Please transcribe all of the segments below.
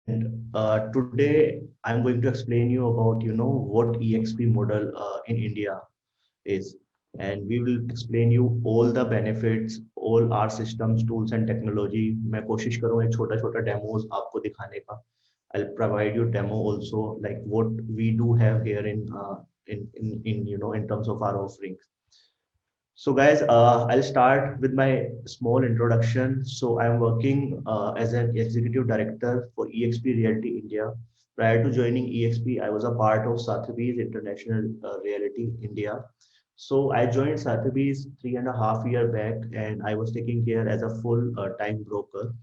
Today I'm going to explain you about what EXP model in India is, and we will explain you all the benefits, all our systems, tools and technology. मैं कोशिश करूँगा एक छोटा छोटा demos आपको दिखाने का. I'll provide you demo also like what we do have here in in terms of our offerings. So guys, I'll start with my small introduction. So I'm working as an executive director for EXP Realty India. Prior to joining EXP, I was a part of Sotheby's International Realty India. So I joined Sotheby's 3.5 years back, and I was taking care as a full time broker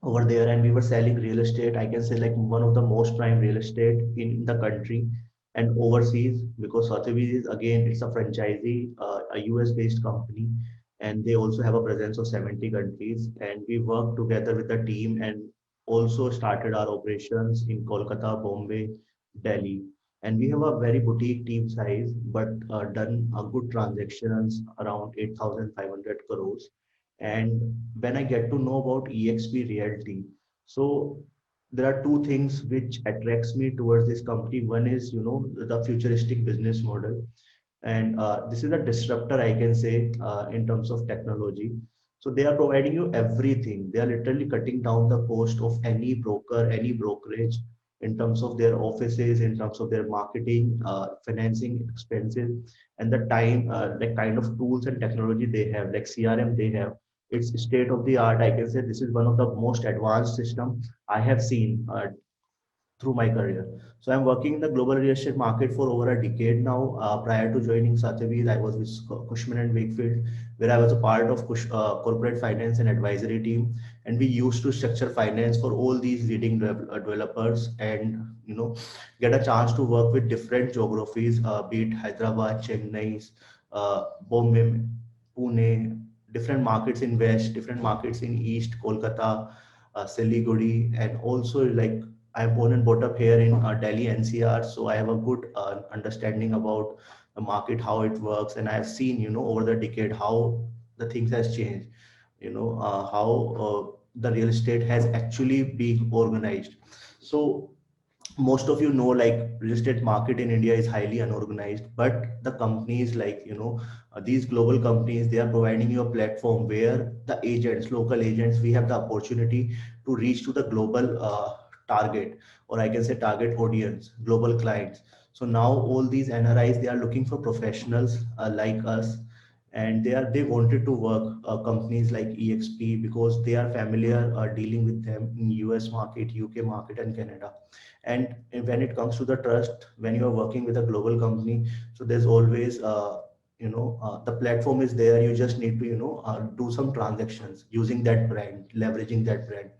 over there, and we were selling real estate. I can say like one of the most prime real estate in the country and overseas, because Sotheby's is again it's a franchisee, a US based company, and they also have a presence of 70 countries. And we work together with the team and also started our operations in Kolkata, Bombay, Delhi. And we have a very boutique team size, but done a good transactions around 8,500 crores. And when I get to know about EXP Realty, so there are two things which attracts me towards this company. One is, the futuristic business model, and this is a disruptor, I can say, in terms of technology. So they are providing you everything. They are literally cutting down the cost of any broker, any brokerage, in terms of their offices, in terms of their marketing, financing expenses, and the time, the kind of tools and technology they have, like CRM they have. It's state of the art. I can say this is one of the most advanced system I have seen through my career. So I'm working in the global real estate market for over a decade now. Prior to joining Sotheby's, I was with Cushman and Wakefield, where I was a part of corporate finance and advisory team, and we used to structure finance for all these leading developers, and get a chance to work with different geographies, be it Hyderabad, Chennai, Bombay, Pune, different markets in West, different markets in East, Kolkata, Siliguri, and also like I'm born and brought up here in Delhi NCR, so I have a good understanding about the market, how it works, and I have seen, over the decade how the things has changed. How the real estate has actually been organized. So most of like real estate market in India is highly unorganized, but the companies like these global companies, they are providing you a platform where the agents, local agents, we have the opportunity to reach to the global target, or I can say target audience, global clients. So now all these NRIs, they are looking for professionals like us, and they wanted to work companies like EXP because they are familiar dealing with them in US market, UK market, and Canada. And when it comes to the trust, when you are working with a global company, so there's always the platform is there. You just need to do some transactions using that brand, leveraging that brand.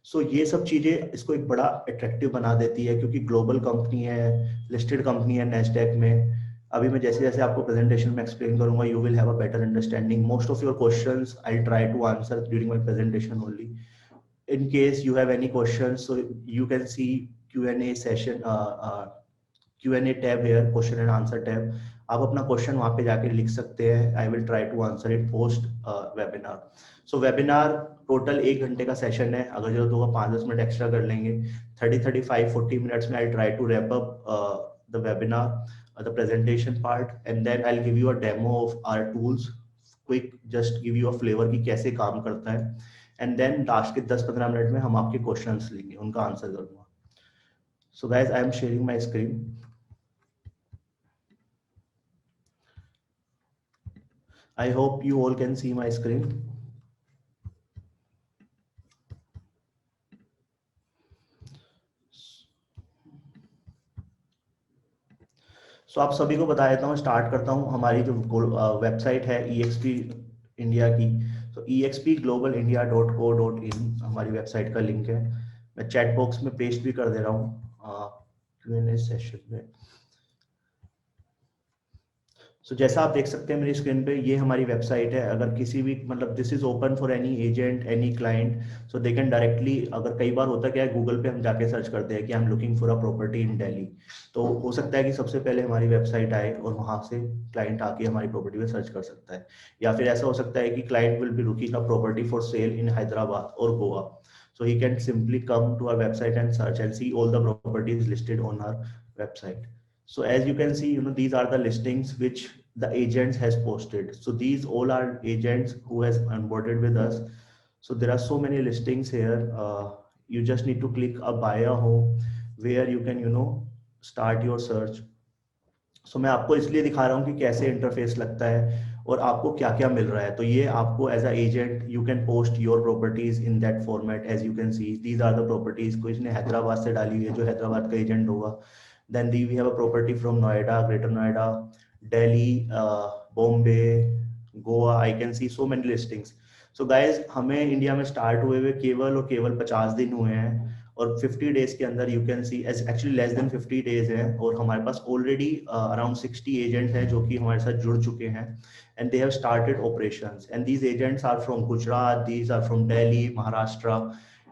सो ये सब चीजें इसको एक बड़ा attractive बना देती है, क्योंकि ग्लोबल कंपनी है, लिस्टेड कंपनी है नेस्डेक में. अभी मैं जैसे जैसे आपको प्रेजेंटेशन में एक्सप्लेन करूंगा, you will have a better understanding. Most of your questions I try to answer during my presentation only. In case you have any questions, so you can see Q&A session, Q&A tab here, question and answer tab. आप अपना question वहां पे जाके लिख सकते हैं. I will try to answer it post webinar. So webinar total 1 घंटे का सेशन है. अगर जरूरत होगा 5-10 मिनट एक्स्ट्रा कर लेंगे. 30-35-40 मिनट्स में I try to wrap up the webinar, the presentation part, and then I'll give you a demo of our tools, quick, just give you a flavor कि कैसे काम करता है. एंड देन लास्ट के 10-15 minute में हम आपके क्वेश्चंस लेंगे, उनका आंसर करूंगा. So guys, I am sharing my screen. I hope you all can see my screen. So आप सभी को बता देता हूँ, स्टार्ट करता हूँ. हमारी जो वेबसाइट है EXP इंडिया की, तो expglobalinia.co.in हमारी वेबसाइट का लिंक है. मैं चैट बॉक्स में पेस्ट भी कर दे रहा हूँ Q&A सेशन में. सो जैसा आप देख सकते हैं मेरी स्क्रीन पे, ये हमारी वेबसाइट है. अगर किसी भी मतलब this is open for any agent, any client, so they can directly, अगर कई बार होता क्या है, गूगल पे हम जाके सर्च करते हैं कि I am looking for a property in Delhi, तो हो सकता है कि सबसे पहले हमारी वेबसाइट आए और वहां से क्लाइंट आके हमारी प्रॉपर्टी पे सर्च कर सकता है. या फिर ऐसा हो सकता है कि client will be looking a property for sale in Hyderabad और Goa. So he can simply come to our website and search and see all the properties listed on our website. So as you can see, these are the listings which the agents has posted. So these all are agents who has onboarded with us. So there are so many listings here. You just need to click a buy a home where you can start your search. So मैं आपको इसलिए दिखा रहा हूँ कि कैसे interface लगता है और आपको क्या क्या मिल रहा है. तो ये आपको as a agent you can post your properties in that format. As you can see these are the properties. कोई इसने हैदराबाद से डाली है जो हैदराबाद का एजेंट होगा. Then we have a property from Noida, greater Noida, Delhi, Bombay, Goa. I can see so many listings. So guys हमें India में स्टार्ट हुए हुए केवल और केवल 50 दिन हुए हैं और 50 डेज के अंदर you can C actually less than 50 days है और हमारे पास ऑलरेडी अराउंड 60 एजेंट्स हैं जो कि हमारे साथ जुड़ चुके हैं and they have started operations and these agents are from Gujarat, these are from Delhi, Maharashtra.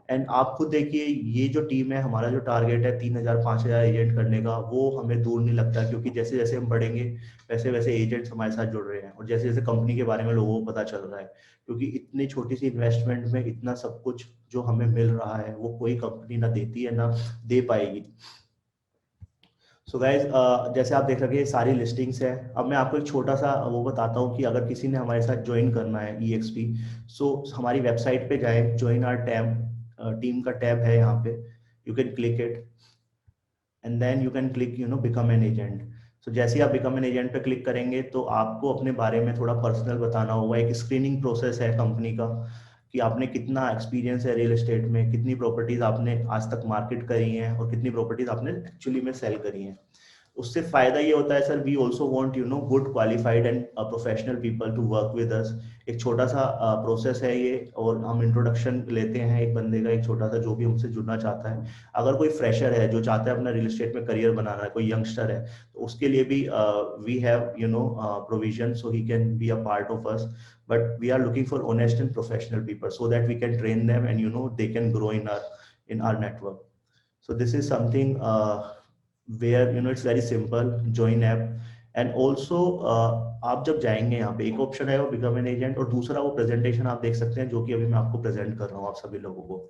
And आप खुद देखिए ये जो टीम है, हमारा जो टारगेट है 3000-5000 एजेंट करने का, वो हमें दूर नहीं लगता क्योंकि जैसे जैसे हम बढ़ेंगे वैसे वैसे एजेंट्स हमारे साथ जुड़ रहे हैं और जैसे जैसे कंपनी के बारे में लोगों को पता चल रहा है. क्योंकि इतनी छोटी सी इन्वेस्टमेंट में इतना सब कुछ जो हमें मिल रहा है वो कोई कंपनी ना देती है ना दे पाएगी. सो गाइज जैसे आप देख रहे हैं सारी लिस्टिंग्स है. अब मैं आपको एक छोटा सा वो बताता हूँ कि अगर किसी ने हमारे साथ ज्वाइन करना है EXP, सो हमारी वेबसाइट पे जाए, ज्वाइन आवर टैब, टीम का टैब है यहाँ पे, you can click it and then you can click become an agent. So जैसे ही आप बिकम एन एजेंट पे क्लिक करेंगे तो आपको अपने बारे में थोड़ा पर्सनल बताना होगा. एक स्क्रीनिंग प्रोसेस है कंपनी का कि आपने कितना एक्सपीरियंस है रियल एस्टेट में, कितनी प्रॉपर्टीज आपने आज तक मार्केट करी हैं और कितनी प्रॉपर्टीज आपने एक्चुअली में सेल करी हैं. उससे फायदा ये होता है sir, we also want good qualified and professional people to work with us. एक छोटा सा प्रोसेस है ये और हम इंट्रोडक्शन लेते हैं एक बंदे का, एक छोटा सा, जो भी हमसे जुड़ना चाहता है. अगर कोई फ्रेशर है जो चाहता है अपना रियल एस्टेट में करियर बनाना है, कोई यंगस्टर है, तो उसके लिए भी we have provision so he can be a part of us. But we are looking for honest and professional people so that we can train them and they can grow in our network. So this is something where it's very simple. Join app and also आप जब जाएंगे यहाँ पे एक option है वो become an agent और दूसरा वो प्रेजेंटेशन आप देख सकते हैं जो कि अभी मैं आपको प्रेजेंट कर रहा हूँ आप सभी लोगों को.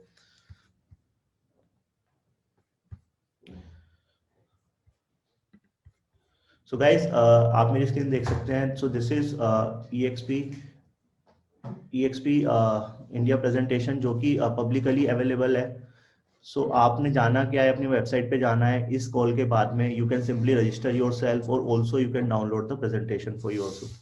So guys आप मेरी स्क्रीन देख सकते हैं. So this is EXP India presentation जो कि पब्लिकली अवेलेबल है. सो आपने जाना क्या है, अपनी वेबसाइट पे जाना है. इस कॉल के बाद में you can simply register yourself और also you can download the presentation for yourself.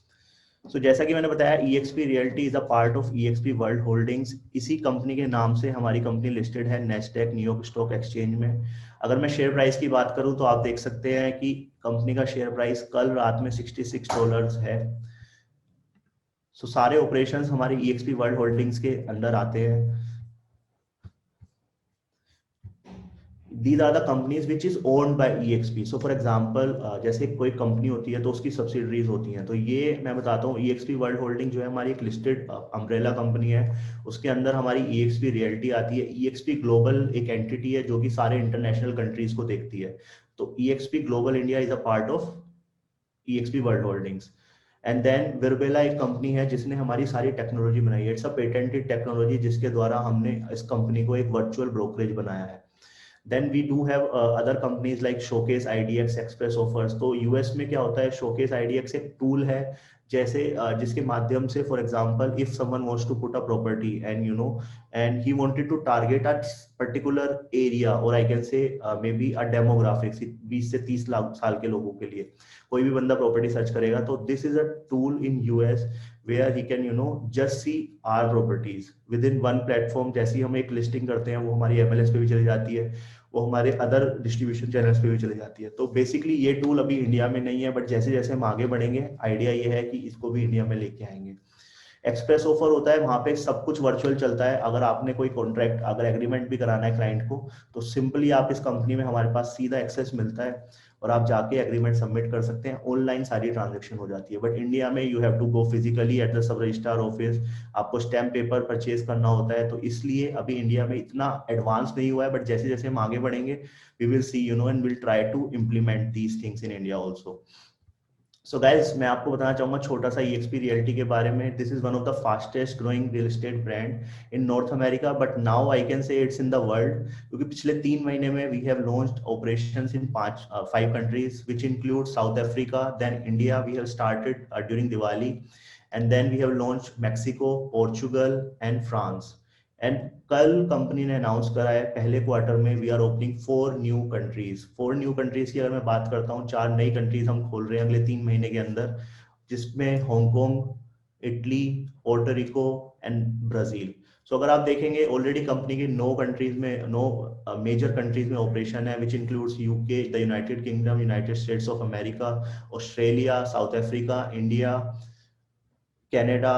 So जैसा कि मैंने बताया EXP realty is a part of EXP world holdings. इसी कंपनी के नाम से हमारी कंपनी लिस्टेड है नेस्डेक न्यूयॉर्क स्टॉक एक्सचेंज में. अगर मैं शेयर प्राइस की बात करूं तो आप देख सकते हैं कि कंपनी का शेयर प्राइस कल रात में $66 है. सो सारे ऑपरेशंस हमारे EXP वर्ल्ड होल्डिंग्स के अंडर आते हैं. These are the companies which is owned by EXP. So for example, जैसे कोई कंपनी होती है तो उसकी सब्सिडरीज होती हैं. तो ये मैं बताता हूँ EXP वर्ल्ड होल्डिंग जो है हमारी एक लिस्टेड अम्ब्रेला कंपनी है. उसके अंदर हमारी EXP रियल्टी आती है. EXP ग्लोबल एक एंटिटी है जो कि सारे इंटरनेशनल कंट्रीज को देखती है. तो EXP global India is a part of EXP world holdings. And then Virbela एक कंपनी है जिसने हमारी सारी टेक्नोलॉजी बनाई है. इट्स अ पेटेंटेड टेक्नोलॉजी जिसके द्वारा हमने इस कंपनी को एक वर्चुअल ब्रोकरेज बनाया है. Then we do have other companies like Showcase, IDX, Express Offers. तो US में क्या होता है, Showcase IDX एक टूल है जैसे जिसके माध्यम से for example if someone wants to put a property and he wanted to target a particular area और आई कैन से मे बी अ डेमोग्राफिक्स 20 से 30 लाख साल के लोगों के लिए कोई भी बंदा प्रॉपर्टी सर्च करेगा. तो this is a tool in US where he can just see our properties within one platform. जैसे ही हम एक लिस्टिंग करते हैं वो हमारी MLS पे भी चली जाती है, वो हमारे अदर डिस्ट्रीब्यूशन चैनल्स पे भी चली जाती है. तो बेसिकली ये टूल अभी इंडिया में नहीं है बट जैसे जैसे हम आगे बढ़ेंगे आइडिया ये है कि इसको भी इंडिया में लेके आएंगे. एक्सप्रेस ऑफर होता है, वहां पे सब कुछ वर्चुअल चलता है. अगर आपने कोई कॉन्ट्रैक्ट अगर एग्रीमेंट भी कराना है क्लाइंट को तो सिंपली आप इस कंपनी में हमारे पास सीधा एक्सेस मिलता है और आप जाके एग्रीमेंट सबमिट कर सकते हैं. ऑनलाइन सारी ट्रांजेक्शन हो जाती है. बट इंडिया में you have to go physically at the sub registrar office. आपको स्टैम्प पेपर परचेज करना होता है. तो इसलिए अभी इंडिया में इतना एडवांस नहीं हुआ है बट जैसे जैसे हम आगे बढ़ेंगे we will see and will try to implement these things in India also. So guys, मैं आपको बताना चाहूंगा छोटा सा EXP रियलिटी के बारे में. This is one of the fastest growing real estate brand in North America, but now I can say it's in the world, क्योंकि पिछले 3 महीने में we have launched operations in 5 countries which include South Africa, then India we have started during Diwali, and then we have launched Mexico, Portugal and France. And कल company ने announce करा है पहले quarter में we are opening 4 new countries. 4 new countries की अगर मैं बात करता हूँ, 4 नई कंट्रीज हम खोल रहे हैं अगले 3 महीने के अंदर, जिसमें Hong Kong, Italy, Puerto Rico and Brazil. So अगर आप देखेंगे ऑलरेडी कंपनी की 9 कंट्रीज में, 9 मेजर कंट्रीज में ऑपरेशन है, which includes UK, the United kingdom, United states of America, Australia, south Africa, India, Canada,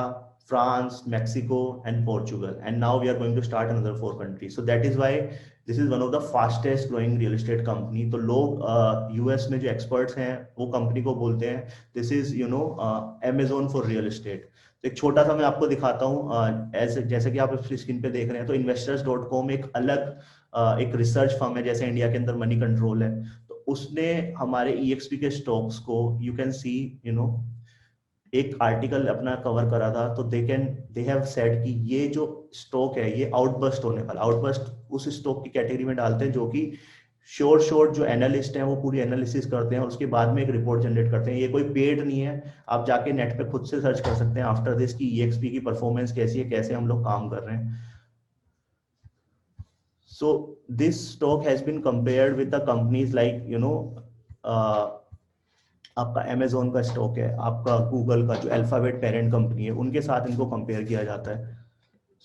France, Mexico, and Portugal. And now we are going to start another 4 countries. So that is why this is one of the fastest growing real estate company. तो लोग US में जो experts हैं वो company को बोलते हैं this is Amazon for real estate. तो एक छोटा सा मैं आपको दिखाता हूँ, जैसे कि आप अपनी स्क्रीन पे देख रहे हैं, तो investors.com एक अलग एक रिसर्च फर्म है, जैसे इंडिया के अंदर मनी कंट्रोल है, तो उसने हमारे EXP के स्टॉक्स को यू कैन सी एक आर्टिकल अपना कवर करा था. तो दे हैव सेड कि ये जो स्टॉक है ये आउटबस्ट होने वाला. आउटबस्ट उस स्टॉक की कैटेगरी में डालते हैं जो कि शॉर्ट जो एनालिस्ट हैं वो पूरी एनालिसिस करते हैं और उसके बाद में एक रिपोर्ट जनरेट करते हैं. ये कोई पेड नहीं है, आप जाके नेट पे खुद से सर्च कर सकते हैं आफ्टर दिस की EXP की परफॉर्मेंस कैसी है, कैसे हम लोग काम कर रहे हैं. So this stock has been compared with the companies like आपका Amazon का स्टॉक है, आपका गूगल का जो अल्फाबेट पेरेंट कंपनी है, उनके साथ इनको कंपेयर किया जाता है.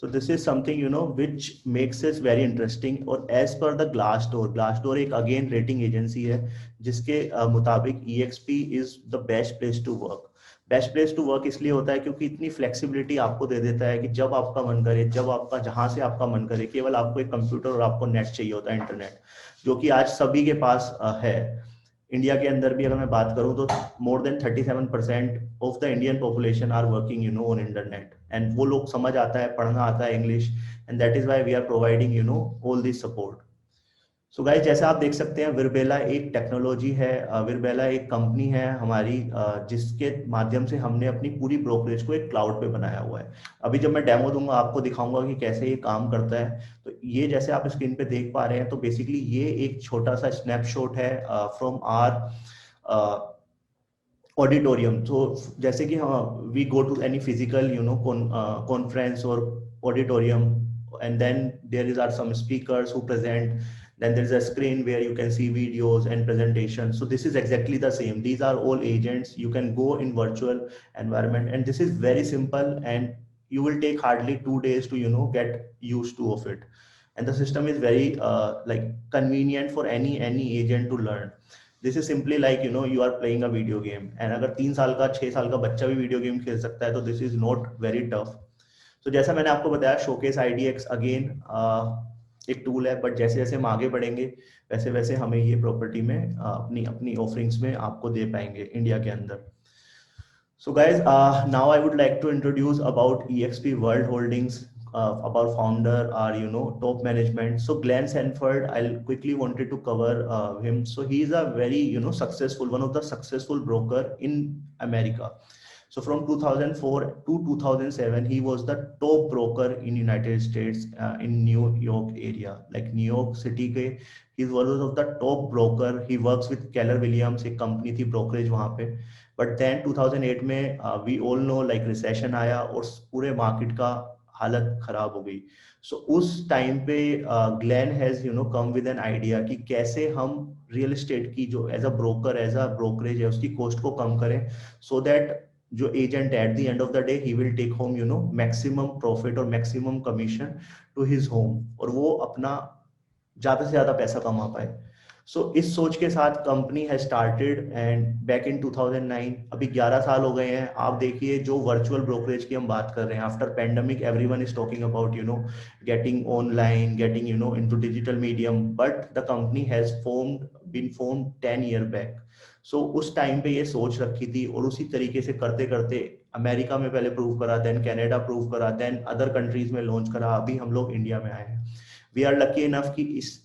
So this is something which makes it very interesting. और एज पर द ग्लासडोर एक अगेन रेटिंग एजेंसी है जिसके मुताबिक EXP is the best place to work. Best place to work इसलिए होता है क्योंकि इतनी फ्लेक्सिबिलिटी आपको दे देता है कि जब आपका मन करे, जब आपका जहां से आपका मन करे, केवल आपको एक कंप्यूटर और आपको नेट चाहिए होता है, इंटरनेट, जो कि आज सभी के पास है. इंडिया के अंदर भी अगर मैं बात करूं तो more than 37% of the Indian population are working on internet, and वो लोग समझ आता है, पढ़ना आता है English, and that is why we are providing all this support. So guys, जैसे आप देख सकते हैं, विरबेला एक टेक्नोलॉजी है, विरबेला एक कंपनी है हमारी, जिसके माध्यम से हमने अपनी पूरी ब्रोकरेज को एक क्लाउड पे बनाया हुआ है. अभी जब मैं डेमो दूंगा आपको दिखाऊंगा कि कैसे ये काम करता है. तो ये जैसे आप स्क्रीन पे देख पा रहे हैं, तो बेसिकली ये एक छोटा सा स्नैपशॉट है फ्रॉम आर ऑडिटोरियम. तो जैसे कि we go to any physical conference और auditorium, and then there are some speakers who present, then there is a screen where you can see videos and presentations. So this is exactly the same. These are all agents. You can go in virtual environment, and this is very simple, and you will take hardly 2 days to get used to of it. And the system is very like convenient for any agent to learn. This is simply like you are playing a video game, and अगर 3 साल का 6 साल का बच्चा भी video game खेल सकता है, तो this is not very tough. तो जैसा मैंने आपको बताया, शोकेस IDX अगेन एक टूल है, बट जैसे जैसे हम आगे बढ़ेंगे वैसे वैसे हमें ये प्रॉपर्टी में अपनी अपनी ऑफरिंग्स में आपको दे पाएंगे इंडिया के अंदर. So guys, now I would like to introduce about EXP World Holdings, about founder or top management. So Glenn Sanford, I'll quickly wanted to cover him. So he is a very successful, one of the successful broker in America. So from 2004 to 2007, he was the top broker in United States, in New York area, like New York City के. He's one of the top broker. He works with Keller Williams, एक company थी brokerage वहाँ पे. But then 2008 में we all know like recession आया और पूरे market का हालत खराब हो गई. So उस टाइम पे Glenn has come with an idea कि कैसे हम real estate की जो as a broker, as a brokerage है, उसकी cost को कम करें, so that जो agent at the end of the day he will take home maximum profit और maximum commission to his home, और वो अपना ज्यादा से ज्यादा पैसा कमा पाए. सो इस सोच के साथ कंपनी है स्टार्टेड, एंड बैक इन 2009, अभी 11 साल हो गए हैं. आप देखिए, जो वर्चुअल ब्रोकरेज की हम बात कर रहे हैं, after pandemic everyone is talking about getting online, getting into digital medium, but the company has been formed 10 year back. So उस टाइम पे ये सोच रखी थी, और उसी तरीके से करते करते अमेरिका में पहले प्रूव करा, देन कनाडा प्रूव करा, देन अदर कंट्रीज में लॉन्च करा, अभी हम लोग इंडिया में आए हैं. वी आर लकी इनफ कि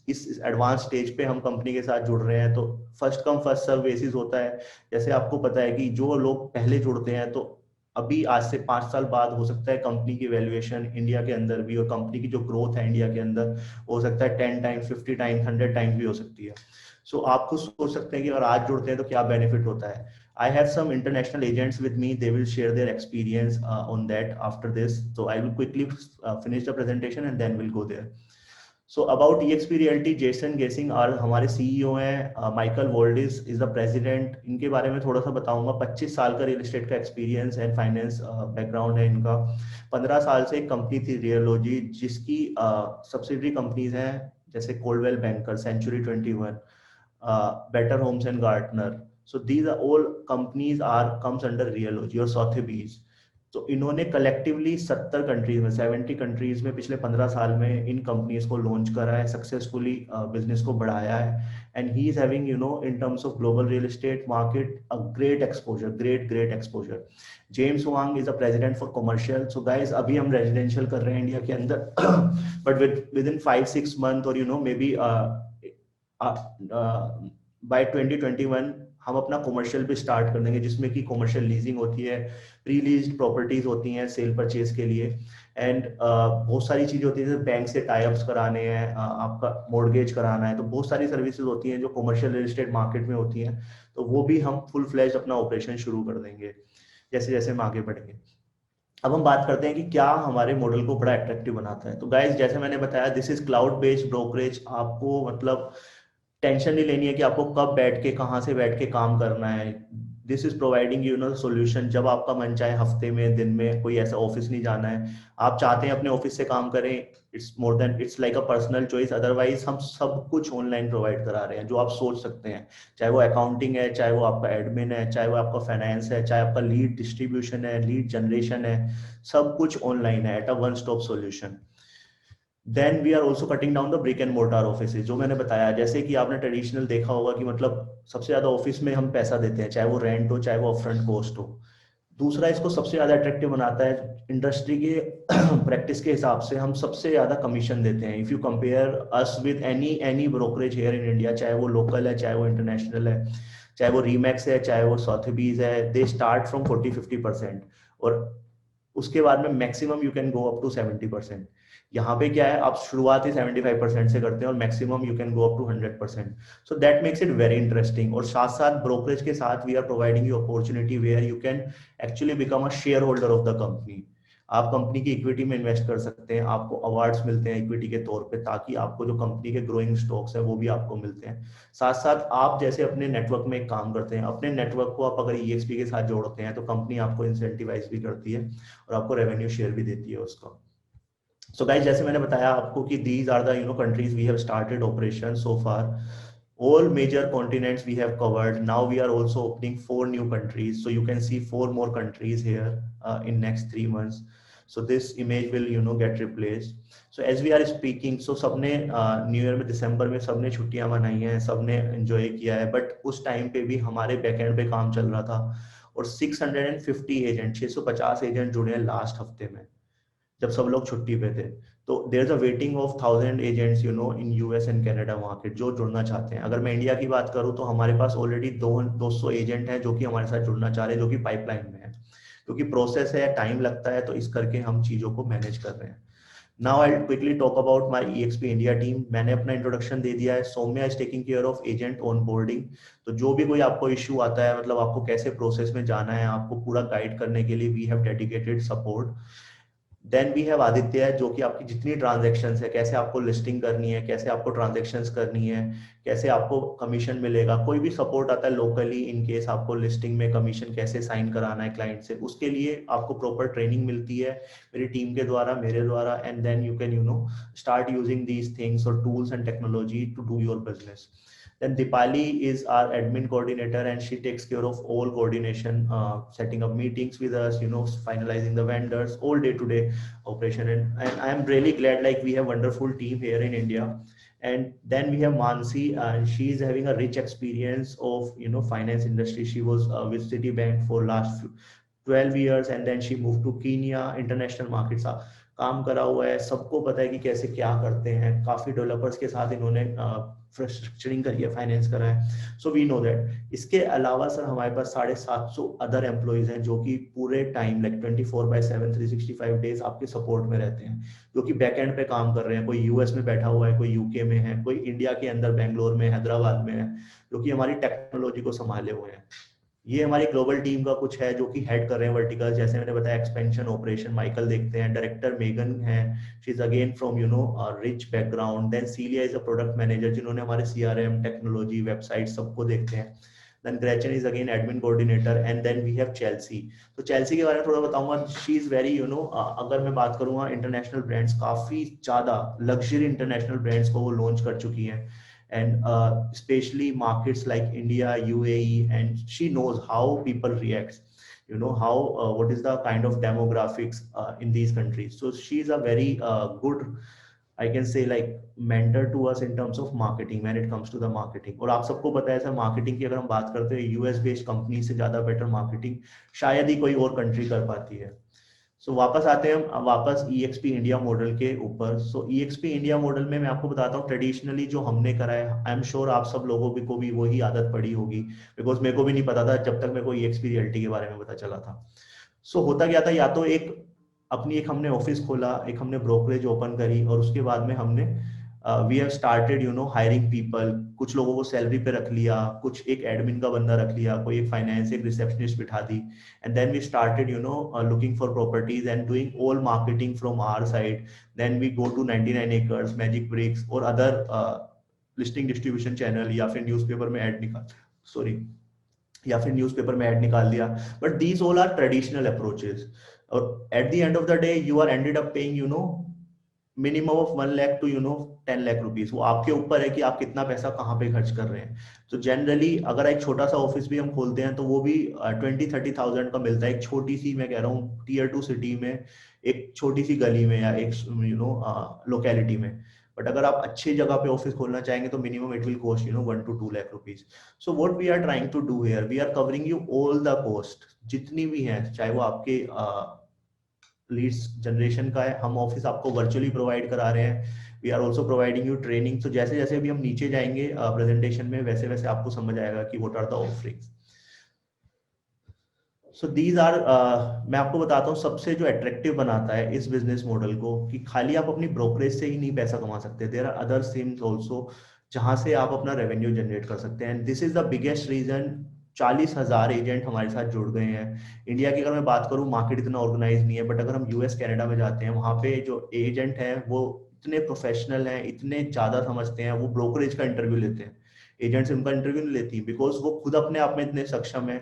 इस एडवांस स्टेज पे हम कंपनी के साथ जुड़ रहे हैं, तो first come first serve basis होता है। जैसे आपको पता है कि जो लोग पहले जुड़ते हैं, तो अभी आज से 5 साल बाद हो सकता है कंपनी की वैल्यूएशन इंडिया के अंदर भी, और कंपनी की जो ग्रोथ है इंडिया के अंदर हो सकता है 10 टाइम्स, 50 टाइम्स, 100 टाइम्स भी हो सकती है। सो आप खुद सोच सकते हैं कि अगर आज जुड़ते हैं तो क्या बेनिफिट होता है। I have some international agents with me. They will share their experience on that after this. So I will quickly finish the presentation and then we'll go there. So about EXP Realty, Jason Gesing और हमारे CEO हैं, Michael वोल्डिस is the president. इनके बारे में थोड़ा सा बताऊंगा। 25 साल का रियल एस्टेट का एक्सपीरियंस एंड फाइनेंस बैकग्राउंड है इनका। 15 साल से एक कंपनी थी रियलॉजी, जिसकी सब्सिडरी कंपनीज हैं जैसे Caldwell banker, century 21, Better Homes and Gartner. So these are all companies are comes under Realogy or Sotheby's. तो इन्होंने कलेक्टिवली 70 कंट्रीज में, 70 कंट्रीज में पिछले 15 साल में इन कंपनीज को लॉन्च करा है, सक्सेसफुली बिजनेस को बढ़ाया है। And he is having in terms of global real estate market a great exposure, great exposure. James Wang is a president for commercial. So guys, अभी हम रेजिडेंशियल कर रहे हैं इंडिया के अंदर, बट विद इन 5-6 मंथ और may be bye 2021 हम अपना कॉमर्शियल भी स्टार्ट कर देंगे, जिसमें कि कॉमर्शियल लीजिंग होती है, प्री लीज्ड प्रॉपर्टीज होती हैं सेल परचेज के लिए, एंड बहुत सारी चीजें होती है जैसे बैंक से टाई अप्स कराने हैं, आपका मॉर्गेज कराना है, तो बहुत सारी सर्विसेज होती हैं जो कॉमर्शियल रियल एस्टेट मार्केट में होती हैं। तो वो भी हम फुल फ्लैश अपना ऑपरेशन शुरू कर देंगे जैसे जैसे हम आगे बढ़ेंगे। अब हम बात करते हैं कि क्या हमारे मॉडल को बड़ा अट्रैक्टिव बनाता है। तो गाइस, जैसे मैंने बताया, this is cloud based brokerage. आपको मतलब टेंशन नहीं लेनी है कि आपको कब बैठ के, कहाँ से बैठ के काम करना है। This is providing solution. जब आपका मन चाहे हफ्ते में, दिन में, कोई ऐसा ऑफिस नहीं जाना है, आप चाहते हैं अपने ऑफिस से काम करें, it's more than, it's like a personal choice. Otherwise हम सब कुछ ऑनलाइन प्रोवाइड करा रहे हैं जो आप सोच सकते हैं, चाहे वो अकाउंटिंग है, चाहे वो आपका एडमिन है, चाहे वो आपका फाइनेंस है, चाहे आपका लीड डिस्ट्रीब्यूशन है, लीड जनरेशन है, सब कुछ ऑनलाइन है at a one stop solution. Then we are also cutting down the brick and mortar office, जो मैंने बताया। जैसे कि आपने ट्रेडिशनल देखा होगा कि मतलब सबसे ज्यादा ऑफिस में हम पैसा देते हैं, चाहे वो रेंट हो, चाहे वो अपफ्रंट कॉस्ट हो। दूसरा इसको सबसे ज्यादा अट्रैक्टिव बनाता है, इंडस्ट्री के प्रैक्टिस के हिसाब से हम सबसे ज्यादा कमीशन देते हैं। If you compare us with any brokerage here in India, चाहे वो लोकल है, चाहे वो इंटरनेशनल है, चाहे वो रीमैक्स है, चाहे वो सॉथेबीज है, दे स्टार्ट फ्रॉम 40-50%, और उसके बाद में maximum you can go up to 70%। यहाँ पे क्या है, आप शुरुआत ही 75% से करते हैं और maximum you can go up to 100%। So that makes it very interesting. और साथ साथ ब्रोकरेज के साथ we are providing you opportunity where you can actually become a share holder of the company. आप कंपनी की इक्विटी में invest कर सकते हैं, आपको अवार्ड्स मिलते हैं इक्विटी के तौर पे, ताकि आपको जो कंपनी के ग्रोइंग स्टॉक्स है वो भी आपको मिलते हैं। साथ साथ आप जैसे अपने नेटवर्क में एक काम करते हैं, अपने नेटवर्क को आप अगर ईएक्सपी के साथ जोड़ते हैं तो कंपनी आपको इंसेंटिवाइज भी करती है और आपको रेवेन्यू शेयर भी देती है उसका। सो गाइस, जैसे मैंने बताया आपको कि these are the countries we have started operation so far. All major continents we have covered. Now we are also opening 4 new countries. So you can see 4 more countries here in next 3 months. So this image will get replaced. So as we are speaking, so सबने new year में, दिसंबर में सबने छुट्टियां मनाई हैं, सबने enjoy किया है, बट उस टाइम पे भी हमारे बैकएंड पे काम चल रहा था और 650 एजेंट, 650 एजेंट जुड़े हैं लास्ट हफ्ते में, जब सब लोग छुट्टी पे थे। तो there is a waiting of 1000 agents in US and Canada market जो जुड़ना चाहते हैं। अगर मैं इंडिया की बात करूं तो हमारे पास ऑलरेडी 200 एजेंट हैं जो कि हमारे साथ जुड़ना चाह रहे हैं, जो कि पाइपलाइन में है, क्योंकि प्रोसेस है, टाइम लगता है, तो इस करके हम चीजों को मैनेज कर रहे हैं। Now I quickly talk about my EXP India team. मैंने अपना इंट्रोडक्शन दे दिया है। Saumya is taking care of agent onboarding. तो जो भी कोई आपको इश्यू आता है, मतलब आपको कैसे प्रोसेस में जाना है, आपको पूरा गाइड करने के लिए we have dedicated support. Then we have Aditya, जो कि आपकी जितनी ट्रांजेक्शन्स है, कैसे आपको लिस्टिंग करनी है, कैसे आपको ट्रांजेक्शन्स करनी है, कैसे आपको कमीशन मिलेगा, कोई भी सपोर्ट आता है लोकली, इन केस आपको लिस्टिंग में कमीशन कैसे साइन कराना है क्लाइंट से, उसके लिए आपको प्रॉपर ट्रेनिंग मिलती है मेरी टीम के द्वारा, मेरे द्वारा। And then you can start using these things और tools and technology to do your business. Then Dipali is our admin coordinator and she takes care of all coordination, setting up meetings with us, finalizing the vendors, all day-to-day operation. And I am really glad, like, we have wonderful team here in India. And then we have Mansi, and she is having a rich experience of, finance industry. She was with Citibank for last 12 years, and then she moved to Kenya international markets. काम करा हुआ है, सबको पता है कि कैसे क्या करते हैं, काफी डेवलपर्स के साथ इन्होंने स्ट्रक्चरिंग करी है, फाइनेंस करा है, सो वी नो दैट। इसके अलावा सर हमारे पास 750 अदर एम्प्लॉइज हैं जो कि पूरे टाइम लाइक 24/7 365 डेज आपके सपोर्ट में रहते हैं, जो कि बैक एंड पे काम कर रहे हैं। कोई यूएस में बैठा हुआ है, कोई यूके में है, कोई इंडिया के अंदर बेंगलोर में, हैदराबाद में है, जो कि हमारी टेक्नोलॉजी को संभाले हुए हैं। ये हमारी ग्लोबल टीम का कुछ है जो कि हेड कर रहे हैं वर्टिकल, जैसे मैंने बताया एक्सपेंशन ऑपरेशन माइकल देखते हैं, डायरेक्टर मेगन है, she is again from rich background, then Celia is a product manager जिन्होंने हमारे सीआरएम टेक्नोलॉजी वेबसाइट सबको देखते हैं, then Gretchen is again admin coordinator, and then we have Chelsea. तो Chelsea के बारे में थोड़ा बताऊंगा, शी इज वेरी अगर मैं बात करूंगा इंटरनेशनल ब्रांड्स, काफी ज्यादा लग्जरी इंटरनेशनल ब्रांड्स को वो लॉन्च कर चुकी हैं, and especially markets like India, UAE, and she knows how people react, how what is the kind of demographics in these countries. So she's a very good, I can say, like mentor to us in terms of marketing when it comes to the marketing. और आप सबको पता है sir, marketing की अगर हम बात करते हैं, यूएस बेस्ड कंपनी से ज्यादा बेटर मार्केटिंग शायद ही कोई और कंट्री कर पाती है। सो वापस आते हैं हम वापस EXP इंडिया मॉडल के ऊपर। सो EXP इंडिया मॉडल में मैं आपको बताता हूँ ट्रेडिशनली जो हमने करा है, आई एम श्योर आप सब लोगों को भी वही आदत पड़ी होगी, बिकॉज मेरे को भी नहीं पता था जब तक मेरे को EXP रियलिटी के बारे में पता चला था। सो होता क्या था, या तो एक हमने ऑफिस खोला, एक हमने ब्रोकरेज ओपन करी, और उसके बाद में हमने we have started hiring people, कुछ लोगों को सैलरी पे रख लिया, कुछ एक एडमिन का बंदा रख लिया, कोई एक फाइनेंस एक रिसेप्शनिस्ट बिठा दी, and then we started looking for properties and doing all marketing from our side. Then we go to 99 acres, magic bricks और अदर लिस्टिंग डिस्ट्रीब्यूशन चैनल, या फिर न्यूज़पेपर में ऐड निकाल दिया। But these all are traditional approaches, और at the end of the day you are ended up paying minimum of 1 lakh to 10 lakh rupees. वो आपके ऊपर है कि आप कितना पैसा कहाँ पे खर्च कर रहे हैं। तो जनरली अगर एक छोटा सा ऑफिस भी हम खोलते हैं तो वो भी 20-30,000 का मिलता है, एक छोटी सी, मैं कह रहा हूँ Tier 2 सिटी में, एक छोटी सी गली में, या एक लोकेलिटी में। बट अगर आप अच्छी जगह पे ऑफिस खोलना चाहेंगे तो minimum it will cost 1 to 2 lakh rupees. So what we are trying to do here, we are covering you all the cost जितनी भी हैं, चाहे वो आपके लीड्स जनरेशन का है, हम ऑफिस आपको वर्चुअली प्रोवाइड करा रहे हैं, we are also providing you training. तो जैसे जैसे अभी हम नीचे जाएंगे प्रेजेंटेशन में, वैसे वैसे आपको समझ आएगा कि what are the offerings. So these are, मैं आपको बताता हूँ सबसे जो अट्रैक्टिव बनाता है इस बिजनेस मॉडल को, कि खाली आप अपनी ब्रोकरेज से ही नहीं पैसा कमा सकते, there are other streams also जहां से आप अपना रेवेन्यू जनरेट कर सकते हैं। This is the biggest reason 40,000 agent हमारे साथ जुड़ गए हैं। इंडिया की अगर मैं बात करूं, मार्केट इतना ऑर्गेनाइज नहीं है, बट अगर हम यूएस कनाडा में जाते हैं, वहां पे जो एजेंट हैं वो इतने प्रोफेशनल हैं, इतने ज्यादा समझते हैं, वो ब्रोकरेज का इंटरव्यू लेते हैं, एजेंट से उनका इंटरव्यू नहीं लेती, बिकॉज वो खुद अपने आप में इतने सक्षम है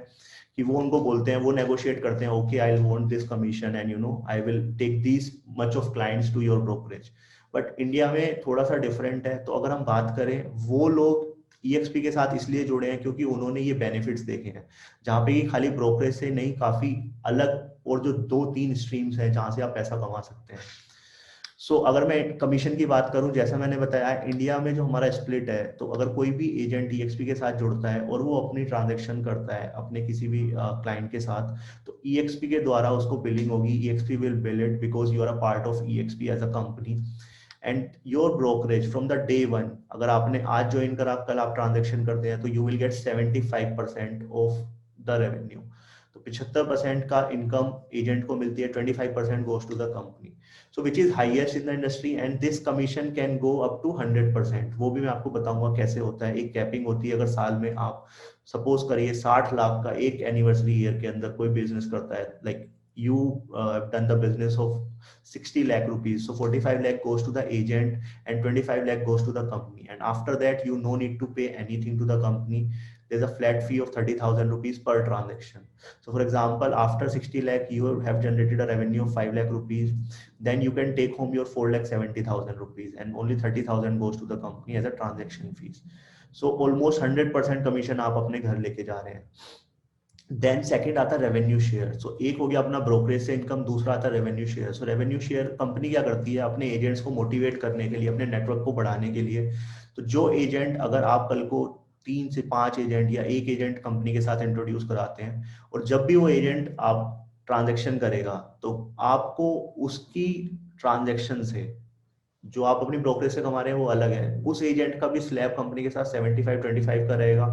कि वो उनको बोलते हैं, वो नेगोशिएट करते हैं, okay I want this commission and I will take this much of clients to your brokerage. But India में थोड़ा सा डिफरेंट है। तो अगर हम बात करें, वो लोग EXP के साथ इसलिए जुड़े हैं क्योंकि उन्होंने ये बेनिफिट्स देखे हैं, जहाँ पे ये खाली ब्रोकरेज से नहीं, काफी अलग और जो 2-3 स्ट्रीम्स हैं जहाँ से आप पैसा कमा सकते हैं। सो अगर मैं कमीशन की बात करूं, जैसा मैंने बताया, इंडिया में जो हमारा स्प्लिट है, तो अगर कोई भी एजेंट EXP के साथ जुड़ता है और वो अपनी ट्रांजेक्शन करता है अपने किसी भी क्लाइंट के साथ, तो EXP के द्वारा उसको बिलिंग होगी, EXP will bill it because you are a part of EXP as a company, and your brokerage from the day one, अगर आपने आज ज्वाइन करा, कल आप ट्रांजेक्शन करते हैं, तो you will get 75% of the revenue. तो 75% का इनकम एजेंट को मिलती है, 25% goes to the company, so which is highest in the industry, and this commission can go up to 100%। वो भी मैं आपको बताऊंगा कैसे होता है। एक कैपिंग होती है, अगर साल में आप सपोज करिए 60 लाख का एक एनिवर्सरी ईयर के अंदर कोई बिजनेस करता है, like you have done the business of 60 lakh rupees, so 45 lakh goes to the agent and 25 lakh goes to the company, and after that you no need to pay anything to the company. There's a flat fee of 30,000 rupees per transaction. So for example, after 60 lakh you have generated a revenue of 5 lakh rupees, then you can take home your 4,70,000 rupees, and only 30,000 goes to the company as a transaction fees. So almost 100% commission आप अपने घर लेके जा रहे हैं। Then second आता है revenue share. सो एक हो गया अपना ब्रोकरेज से इनकम, दूसरा आता है रेवेन्यू शेयर। सो रेवेन्यू शेयर कंपनी क्या करती है, अपने एजेंट्स को मोटिवेट करने के लिए, अपने नेटवर्क को बढ़ाने के लिए। तो जो एजेंट, अगर आप कल को 3 से 5 एजेंट या एक एजेंट कंपनी के साथ इंट्रोड्यूस कराते हैं, और जब भी वो एजेंट आप ट्रांजेक्शन करेगा, तो आपको उसकी ट्रांजेक्शन है, जो आप अपनी ब्रोकरेज से कमा रहे हैं वो अलग है, उस एजेंट का भी स्लैब कंपनी के साथ 75-25 का रहेगा।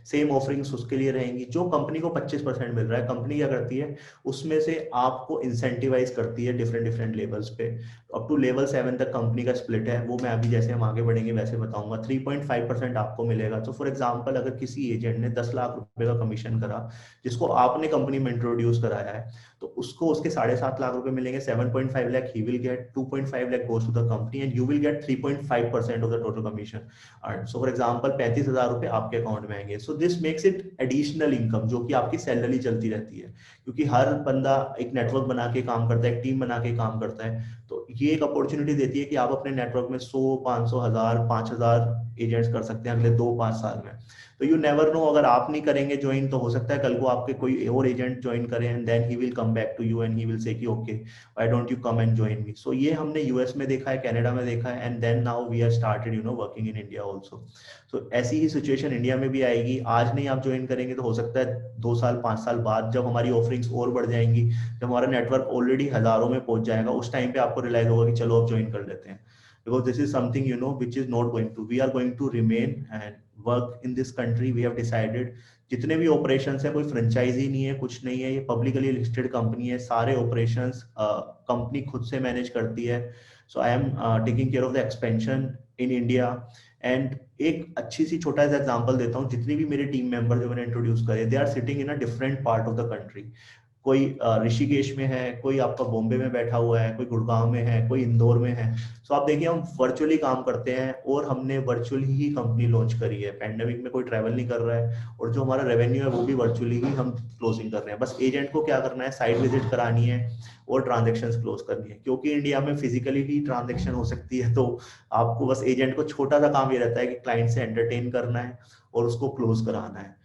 सेम ऑफरिंग्स उसके लिए रहेंगी। जो कंपनी को 25% मिल रहा है, कंपनी क्या करती है उसमें से आपको इंसेंटिवाइज करती है डिफरेंट डिफरेंट लेवल्स पे। अप टू लेवल 7 तक कंपनी का स्प्लिट है, वो मैं अभी जैसे हम आगे बढ़ेंगे वैसे बताऊंगा। 3.5% आपको मिलेगा। तो फॉर एग्जाम्पल अगर किसी एजेंट ने 10 लाख रुपए का कमीशन करा, जिसको आपने कंपनी में इंट्रोड्यूस कराया है, तो उसको उसके 7.5 लाख रुपए मिलेंगे। 7.5 lakh he will get, 2.5 lakh goes to the company and you will get 3.5% of the total commission earned. So for example 35,000 रुपए आपके अकाउंट में आएंगे। So this makes it additional income, जो कि आपकी सैलरी चलती रहती है, क्योंकि हर बंदा एक नेटवर्क बना के काम करता है, एक टीम बना के काम करता है। तो ये एक अपॉर्चुनिटी देती है कि आप अपने नेटवर्क में 100, 500, 1000, 5000 एजेंट्स कर सकते हैं अगले 2-5 साल में। तो यू नेवर नो, अगर आप नहीं करेंगे ज्वाइन तो हो सकता है कल को आपके कोई और एजेंट ज्वाइन करें and then he will come back to you and he will say कि okay why don't you come and join me. So ये हमने यूएस में देखा है, कनाडा में देखा है, and then now we are started working in India also. So ऐसी ही सिचुएशन इंडिया में भी आएगी। आज नहीं आप ज्वाइन करेंगे तो हो सकता है 2 साल 5 साल बाद जब हमारी ऑफरिंग्स और बढ़ जाएंगी, जब हमारा नेटवर्क ऑलरेडी हजारों में पहुंच जाएगा, उस टाइम पे आपको रियलाइज होगा कि चलो अब ज्वाइन कर लेते हैं। Because this is something which is not going to, we are going to remain and work in this country. We have decided जितने भी ऑपरेशंस है, कोई फ्रेंचाइजी नहीं है, कुछ नहीं है, ये पब्लिकली लिस्टेड कंपनी है, सारे ऑपरेशंस कंपनी खुद से मैनेज करती है। So I am taking care of the expansion in India. And एक अच्छी सी छोटा सा एग्जांपल देता हूँ, जितनी भी मेरे टीम मेंबर जो मैंने इंट्रोड्यूस करे, they are sitting in a different part of the country. कोई ऋषिकेश में है, कोई आपका बॉम्बे में बैठा हुआ है, कोई गुड़गांव में है, कोई इंदौर में है। सो आप देखिए हम वर्चुअली काम करते हैं और हमने वर्चुअली ही कंपनी लॉन्च करी है। पैंडेमिक में कोई ट्रैवल नहीं कर रहा है और जो हमारा रेवेन्यू है वो भी वर्चुअली ही हम क्लोजिंग कर रहे हैं। बस एजेंट को क्या करना है, साइट विजिट करानी है और ट्रांजेक्शंस क्लोज करनी है। क्योंकि इंडिया में फिजिकली ही ट्रांजेक्शन हो सकती है, तो आपको बस एजेंट को छोटा सा काम ये रहता है कि क्लाइंट से एंटरटेन करना है और उसको क्लोज कराना है।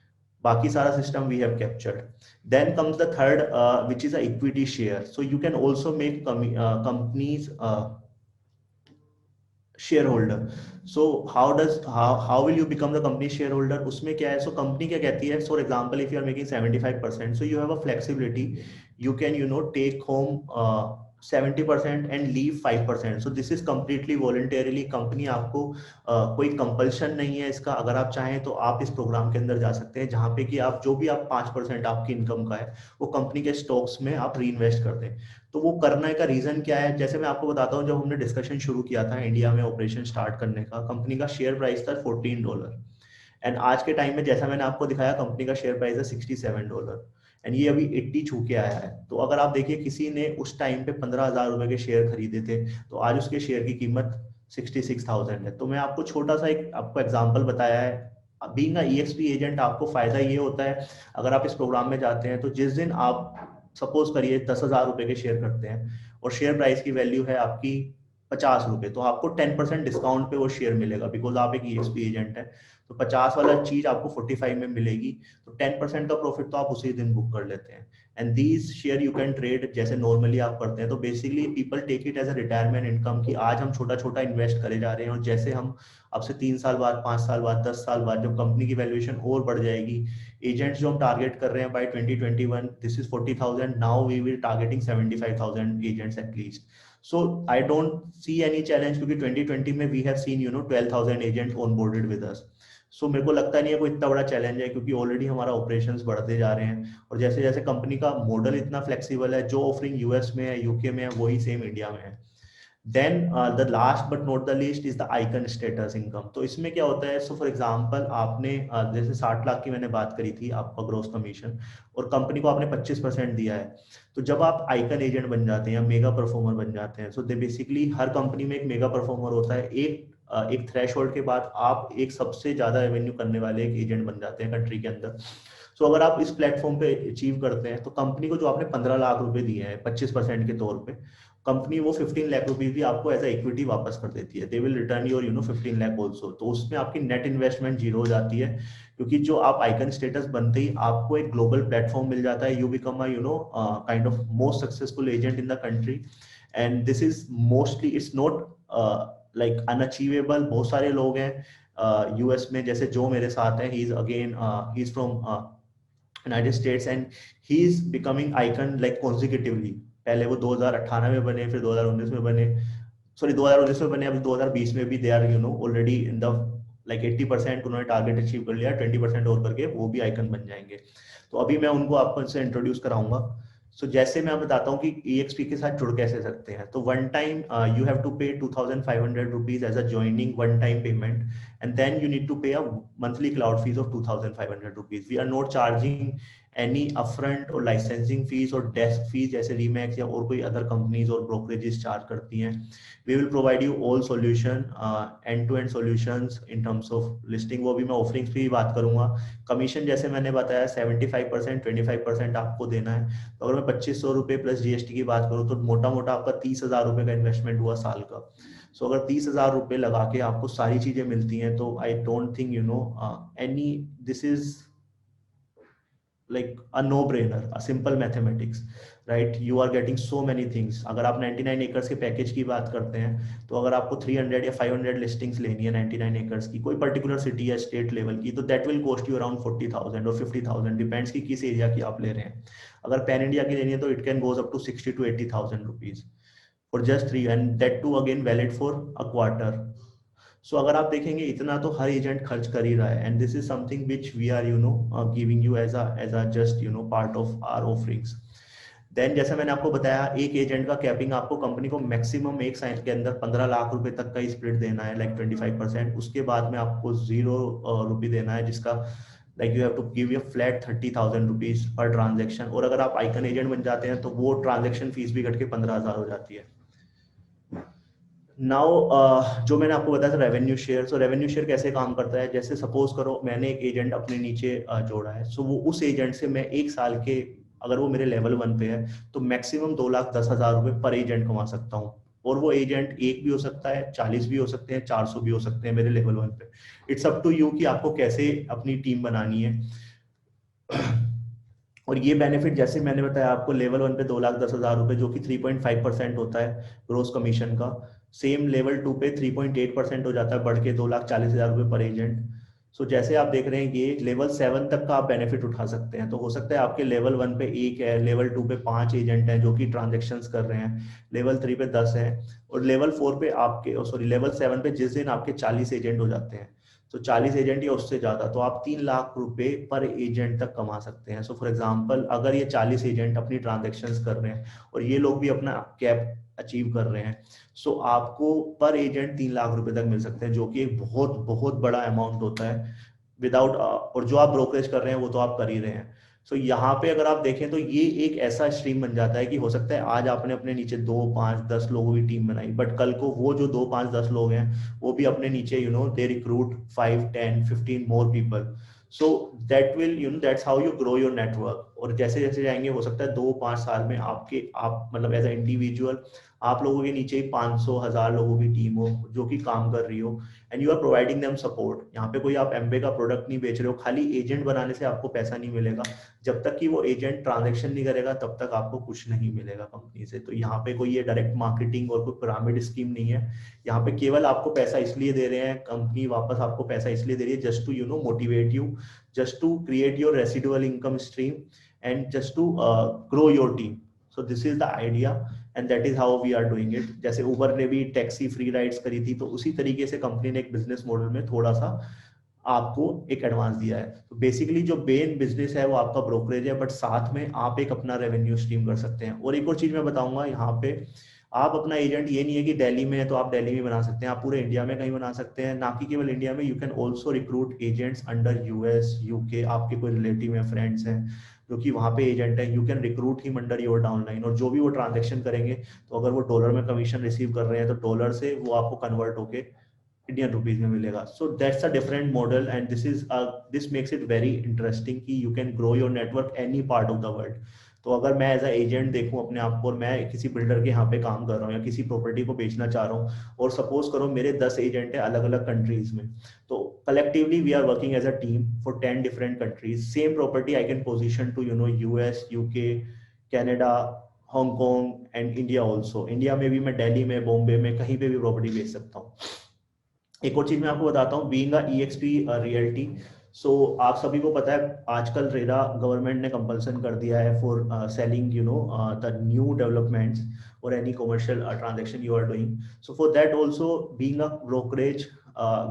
बाकी सारा system we have captured. Then comes the third, which is a equity share. So you can also make companies shareholder. So how will you become the company shareholder? उसमें क्या है, so company क्या कहती है, for example if you are making 75%, so you have a flexibility, you can take home 70% and leave 5%. So this is completely voluntarily, company आपको कोई compulsion नहीं है इसका। अगर आप चाहें तो आप इस प्रोग्राम के अंदर जा सकते हैं, जहां पे कि आप जो भी आप 5% आपकी इनकम का है वो कंपनी के स्टॉक्स में आप री इन्वेस्ट कर दें। तो वो करने का रीजन क्या है, जैसे मैं आपको बताता हूँ, जब हमने डिस्कशन शुरू किया था इंडिया में ऑपरेशन स्टार्ट करने का, कंपनी का शेयर प्राइस था $14 एंड आज के टाइम में जैसा मैंने आपको दिखाया कंपनी का शेयर प्राइस है $67 एंड ये अभी 80 छू के आया है। तो अगर आप देखिए किसी ने उस टाइम पे 15,000 रुपए के शेयर खरीदे थे तो आज उसके शेयर की कीमत 66,000 है। तो मैं आपको छोटा सा एक आपको एग्जांपल बताया है। बीइंग अ ईएक्सपी एजेंट आपको फायदा ये होता है, अगर आप इस प्रोग्राम में जाते हैं तो जिस दिन आप सपोज करिए 10,000 रुपए के शेयर करते हैं और शेयर प्राइस की वैल्यू है आपकी 50 रुपए, तो आपको 10% डिस्काउंट पे वो शेयर मिलेगा, बिकॉज आप एक ईएक्सपी एजेंट है। तो 50 वाला चीज आपको 45 में मिलेगी, तो 10% का प्रॉफिट तो आप उसी दिन बुक कर लेते हैं। And these share you can trade जैसे नॉर्मली आप करते हैं। तो basically people take it as a retirement income कि आज हम छोटा छोटा इन्वेस्ट करे जा रहे हैं और जैसे हम अब से 3 साल बाद, 5 साल बाद, 10 साल बाद जब कंपनी की वैल्यूएशन और बढ़ जाएगी, एजेंट्स जो हम टारगेट कर रहे हैं by 2021, this is 40,000, now we will targeting 75,000 agents at least. So I don't see any challenge क्योंकि 2020 में we have seen 12,000 agents onboarded with us. So मेरे को लगता नहीं है कोई इतना बड़ा चैलेंज है, क्योंकि ऑलरेडी हमारा ऑपरेशंस बढ़ते जा रहे हैं और जैसे जैसे कंपनी का मॉडल इतना फ्लेक्सिबल है, जो ऑफरिंग यूएस में है, यूके में है, वही सेम इंडिया में है। Then the last but not the least is the icon status income. तो इसमें क्या होता है, सो फॉर एग्जांपल आपने जैसे 60 लाख की मैंने बात करी थी आपका ग्रोस कमीशन और कंपनी को आपने 25% दिया है, तो जब आप आइकन एजेंट बन जाते हैं या मेगा परफॉर्मर बन जाते हैं, सो दे बेसिकली हर कंपनी में एक मेगा परफॉर्मर होता है। एक थ्रेशोल्ड के बाद आप एक सबसे ज्यादा रेवेन्यू करने वाले एक एजेंट बन जाते हैं कंट्री के अंदर। सो अगर आप इस प्लेटफॉर्म पे अचीव करते हैं तो कंपनी को जो आपने 15 लाख रुपए दिए हैं 25% के तौर पे, कंपनी वो 15 लाख रुपीज भी आपको एज इक्विटी वापस कर देती है। They will return your 15 lakh also. तो उसमें आपकी नेट इन्वेस्टमेंट जीरो हो जाती है, क्योंकि जो आप आइकन स्टेटस बनते ही आपको एक ग्लोबल प्लेटफॉर्म मिल जाता है। You become a kind of most successful agent in the country and this is mostly it's not like unachievable. बहुत सारे लोग हैं यूएस में, जैसे जो मेरे साथ हैं, he is from United States and he is becoming icon like consecutively पहले वो 2018 में बने, फिर 2019 में बने, सॉरी 2019 में बने, अभी 2020 में भी they are already in the like 80% उन्होंने टारगेट अचीव कर लिया, 20% और करके वो भी आइकन बन जाएंगे। तो अभी मैं उनको आपको से इंट्रोड्यूस कराऊंगा। सो जैसे मैं बताता हूँ कि EXP के साथ जुड़ कैसे सकते हैं। तो one time you have to pay 2500 rupees as a joining one time payment, and then you need to pay a monthly cloud fees of 2500 rupees. We are not charging any upfront और licensing fees और desk fees जैसे Remax या और कोई other companies और brokerages charge करती हैं। We will provide you all solution, end-to-end solutions in terms of listing। वो भी मैं ऑफरिंग्स की बात करूंगा। कमीशन जैसे मैंने बताया 75%, 25% आपको देना है। तो अगर मैं 2500 रुपये प्लस GST की बात करूँ तो मोटा मोटा आपका 30,000 रुपये का इन्वेस्टमेंट हुआ साल का। सो अगर 30,000 रुपये लगा के आपको सारी चीजें मिलती हैं तो I don't think any this is like a no brainer, a simple mathematics, right? You are getting so many things। अगर आप 99 एकर्स के पैकेज की बात करते हैं तो अगर आपको 300 या 500 लिस्टिंग्स लेनी है 99 एकर्स की कोई पर्टिकुलर सिटी या स्टेट लेवल की, तो that will cost you around 40,000 और 50,000, डिपेंड्स कि किस एरिया की आप ले रहे हैं। अगर पैन इंडिया की लेनी है तो it can goes up to 60 to 80,000 rupees for just 3, and that too again valid for a quarter. So अगर आप देखेंगे इतना तो हर एजेंट खर्च कर ही रहा है, and this is something which we are giving you as a just part of our offerings. Then जैसे मैंने आपको बताया एक एजेंट का कैपिंग आपको कंपनी को मैक्सिमम एक साल के अंदर 15 लाख रुपए तक का ही स्प्लिट देना है, लाइक 25%। उसके बाद में आपको 0 रुपये देना है, जिसका like you have to give you flat 30,000 rupees per transaction. और अगर आप आइकन एजेंट बन जाते हैं तो वो ट्रांजेक्शन फीस भी घट के 15,000 हो जाती है। नाउ जो मैंने आपको बताया था रेवेन्यू शेयर। सो रेवेन्यू शेयर कैसे काम करता है, जैसे सपोज करो मैंने एक एजेंट अपने नीचे जोड़ा है। सो वो उस एजेंट से मैं एक साल के, अगर वो मेरे लेवल 1 पे है तो मैक्सिमम 2,10,000 रुपए पर एजेंट कमा सकता हूँ। और वो एजेंट एक भी हो सकता है, 40 भी हो सकते हैं, 400 भी हो सकते हैं मेरे लेवल 1 पे। इट्स अप टू यू कि आपको कैसे अपनी टीम बनानी है। और ये बेनिफिट जैसे मैंने बताया आपको लेवल 1 पे 2,10,000 रुपए जो कि 3.5% होता है ग्रोस कमीशन का, सेम लेवल 2 पे 3.8% हो जाता है बढ़ के 2,40,000 रुपए पर एजेंट। सो जैसे आप देख रहे हैं ये लेवल 7 तक का आप बेनिफिट उठा सकते हैं। तो हो सकता है आपके लेवल 1 पे 1 है, लेवल 2 पे 5 एजेंट हैं जो कि ट्रांजेक्शन कर रहे हैं, लेवल 3 पे 10 है, और लेवल 4 पे आपके सॉरी लेवल 7 पे जिस दिन आपके 40 एजेंट हो जाते हैं, तो 40 एजेंट या उससे ज्यादा, तो आप 3 लाख रुपए पर एजेंट तक कमा सकते हैं। सो फॉर एग्जांपल अगर ये 40 एजेंट अपनी ट्रांजेक्शन्स कर रहे हैं और ये लोग भी अपना कैप अचीव कर रहे हैं, सो आपको पर एजेंट 3 लाख रुपए तक मिल सकते हैं, जो कि एक बहुत बहुत बड़ा अमाउंट होता है विदाउट, और जो आप ब्रोकरेज कर रहे हैं वो तो आप कर ही रहे हैं। सो यहाँ पे अगर आप देखें तो ये एक ऐसा स्ट्रीम बन जाता है कि हो सकता है आज आपने अपने नीचे 2, 5, 10 लोगों की टीम बनाई, बट कल को वो जो 2, 5, 10 लोग हैं वो भी अपने नीचे दे recruit 5, 10, 15 more people. So that will that's how you grow your network. और जैसे जैसे जाएंगे हो सकता है 2-5 साल में आप मतलब एज अ इंडिविजुअल आप लोगों के नीचे ही 500-1,000 लोगों की टीम हो जो कि काम कर रही हो, and you are providing them support. यहाँ पे कोई आप एमबे का प्रोडक्ट नहीं बेच रहे हो, खाली एजेंट बनाने से आपको पैसा नहीं मिलेगा। जब तक कि वो एजेंट ट्रांजेक्शन नहीं करेगा तब तक आपको कुछ नहीं मिलेगा कंपनी से। तो यहाँ पे कोई ये डायरेक्ट मार्केटिंग और कोई पिरामिड स्कीम नहीं है। यहाँ पे केवल आपको पैसा इसलिए दे रहे हैं, कंपनी वापस आपको पैसा इसलिए दे रही है just to motivate you, just to create your residual income stream, and just to grow your team. So this is the idea and that is how we are doing it. जैसे Uber ने भी taxi free rides करी थी, तो उसी तरीके से company ने एक बिजनेस मॉडल में थोड़ा सा आपको एक एडवांस दिया है। तो बेसिकली जो मेन बिजनेस है वो आपका ब्रोकरेज है, बट साथ में आप एक अपना रेवेन्यू स्ट्रीम कर सकते हैं। और एक और चीज मैं बताऊंगा यहाँ पे, आप अपना एजेंट ये नहीं है कि दिल्ली में है तो आप दिल्ली में बना सकते हैं, आप पूरे इंडिया में कहीं बना सकते हैं, ना कि केवल इंडिया में। You can also recruit agents under US, UK, आपके कोई रिलेटिव है, फ्रेंड्स हैं जो कि वहां पे एजेंट है, you can recruit him under your downline. और जो भी वो ट्रांजेक्शन करेंगे, तो अगर वो डॉलर में कमीशन रिसीव कर रहे हैं तो डॉलर से वो आपको कन्वर्ट होके इंडियन रुपीज में मिलेगा। So that's a different model and this makes it very interesting कि you can grow your network any part of the world. तो अगर मैं एज अ एजेंट देखूं अपने आप को और मैं किसी बिल्डर के यहाँ पे काम कर रहा हूँ या किसी प्रॉपर्टी को बेचना चाह रहा हूँ, और सपोज करो मेरे 10 एजेंट है अलग अलग कंट्रीज में, तो collectively we are working as a team for 10 different countries, same property I can position to US, UK, Canada, Hong Kong and India also। India में भी मैं दिल्ली में, बॉम्बे में, कहीं पे भी प्रॉपर्टी बेच सकता हूँ। एक और चीज मैं आपको बताता हूँ, बीइंग अ EXP रियल्टी। सो आप सभी को पता है आजकल रेरा गवर्नमेंट ने कंपल्सन कर दिया है for selling the new developments और any commercial transaction you are doing. So for that also being a brokerage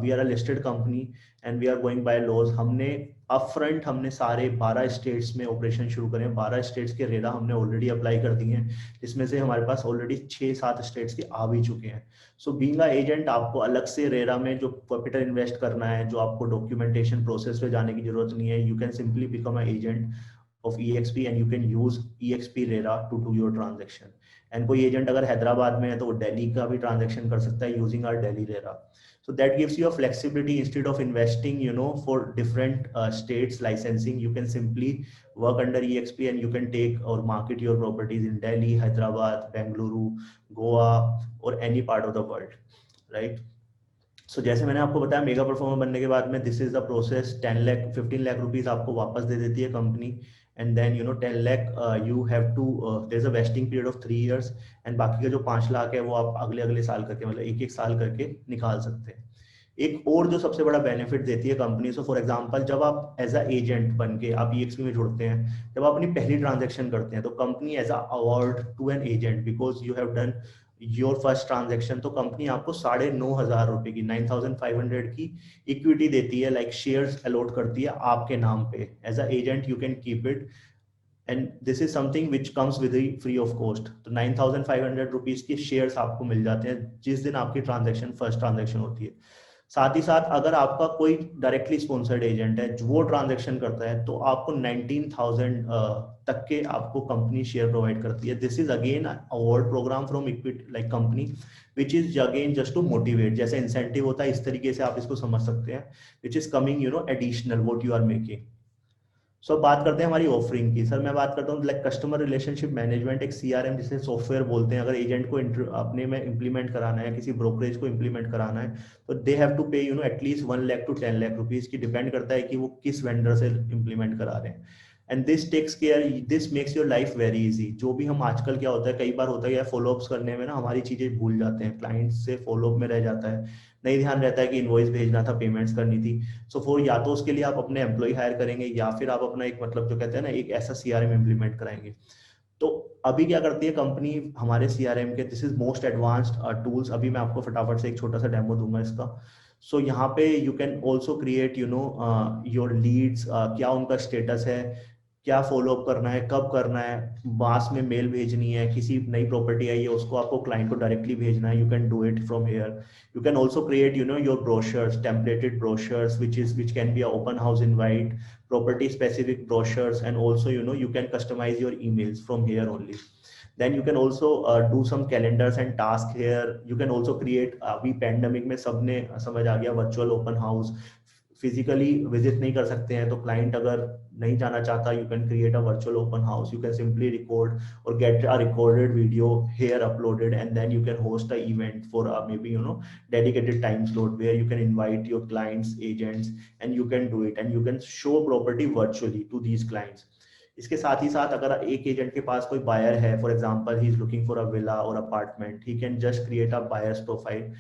we are a listed company and we are going by laws. हमने upfront हमने सारे 12 states में operation शुरू करें. 12 states के RERA हमने already apply कर दिए हैं, जिसमें से हमारे पास ऑलरेडी 6-7 स्टेट्स के आ भी चुके हैं. सो बीइंग अ एजेंट आपको अलग से रेरा में जो कैपिटल इन्वेस्ट करना है, जो आपको डॉक्यूमेंटेशन प्रोसेस पे जाने की जरूरत नहीं है. You can simply become a agent of EXP and you can use EXP RERA to do your transaction. And कोई एजेंट अगर हैदराबाद में है तो वो दिल्ली का भी ट्रांजेक्शन कर सकता है using our Delhi RERA. So that gives you a flexibility. Instead of investing for different states licensing, you can simply work under EXP and you can take or market your properties in Delhi, Hyderabad, Bengaluru, Goa or any part of the world, right? So जैसे मैंने आपको बताया mega performer बनने के बाद में this is the process. 10 lakh 15 lakh rupees आपको वापस दे देती है company. And then 10 lakh you have to there is a vesting period of 3 years. एंड बाकी का जो 5 लाख है वो आप अगले अगले साल करके मतलब एक एक साल करके निकाल सकते हैं. एक और जो सबसे बड़ा बेनिफिट देती है कंपनी, सो फॉर एग्जांपल जब आप एज अ एजेंट बन के आप EXP में जुड़ते हैं, जब आप अपनी पहली ट्रांजेक्शन करते हैं तो company as a award to an agent because you have done your first transaction, तो कंपनी आपको 9,500 रुपए की 9,500 की इक्विटी देती है, लाइक शेयर्स अलॉट करती है आपके नाम पे. As a agent you can keep it and this is something which comes with free of cost. तो 9,500 रुपीज के शेयर्स आपको मिल जाते हैं जिस दिन आपकी ट्रांजेक्शन फर्स्ट ट्रांजेक्शन होती है. साथ ही साथ अगर आपका कोई डायरेक्टली स्पॉन्सर्ड एजेंट है जो वो ट्रांजेक्शन करता है तो आपको 19,000 तक के आपको कंपनी शेयर प्रोवाइड करती है. This is again award program from equity like company which is again just to motivate. जैसे इंसेंटिव होता है इस तरीके से आप इसको समझ सकते हैं, which is coming additional what you are making. So बात करते हैं हमारी ऑफरिंग की. सर मैं बात करता हूँ लाइक कस्टमर रिलेशनशिप मैनेजमेंट, एक CRM जिसे सॉफ्टवेयर बोलते हैं. अगर एजेंट को अपने में इंप्लीमेंट कराना है, किसी ब्रोकरेज को इंप्लीमेंट कराना है, तो they have to pay at least 1 lakh to 10 lakh rupees की, डिपेंड करता है कि वो किस वेंडर से इंप्लीमेंट करा रहे हैं. And this takes care, this makes your life very easy. जो भी हम आजकल क्या होता है, कई बार होता है फॉलोअप्स करने में ना हमारी चीजें भूल जाते हैं, क्लाइंट से फॉलोअप में रह जाता है, नहीं ध्यान रहता है कि इनवॉइस भेजना था, पेमेंट्स करनी थी. सो फॉर या तो उसके लिए आप अपने एम्प्लॉय हायर करेंगे या फिर आप अपना एक मतलब जो कहते हैं ना एक ऐसा CRM इम्प्लीमेंट कराएंगे. तो अभी क्या करती है कंपनी हमारे CRM के, this is most advanced tools. अभी मैं आपको फटाफट से एक छोटा सा डेमो दूंगा इसका. सो यहाँ पे you can also create your leads, क्या उनका स्टेटस है, क्या फॉलोअप करना है, कब करना है, मास में मेल भेजनी है, किसी नई प्रॉपर्टी आई है उसको आपको क्लाइंट को डायरेक्टली भेजना है, you can do it from here. You can also create your brochures, templated brochures, which can be a open house invite, property specific brochures, and also you can customize your emails from here only. Then you can also do some calendars and tasks here. You can also create, अभी pandemic में सबने समझ आ गया virtual open house, physically visit नहीं कर सकते हैं तो क्लाइंट अगर नहीं जाना चाहता, you can create a virtual open house. You can simply record or get a recorded video here uploaded and then you can host a event for maybe dedicated time slot where you can invite your clients, agents, and you can do it and you can show property virtually to these clients. इसके साथ ही साथ अगर एक agent के पास कोई buyer है, for example he is looking for a villa और apartment, he can just create a buyer's profile.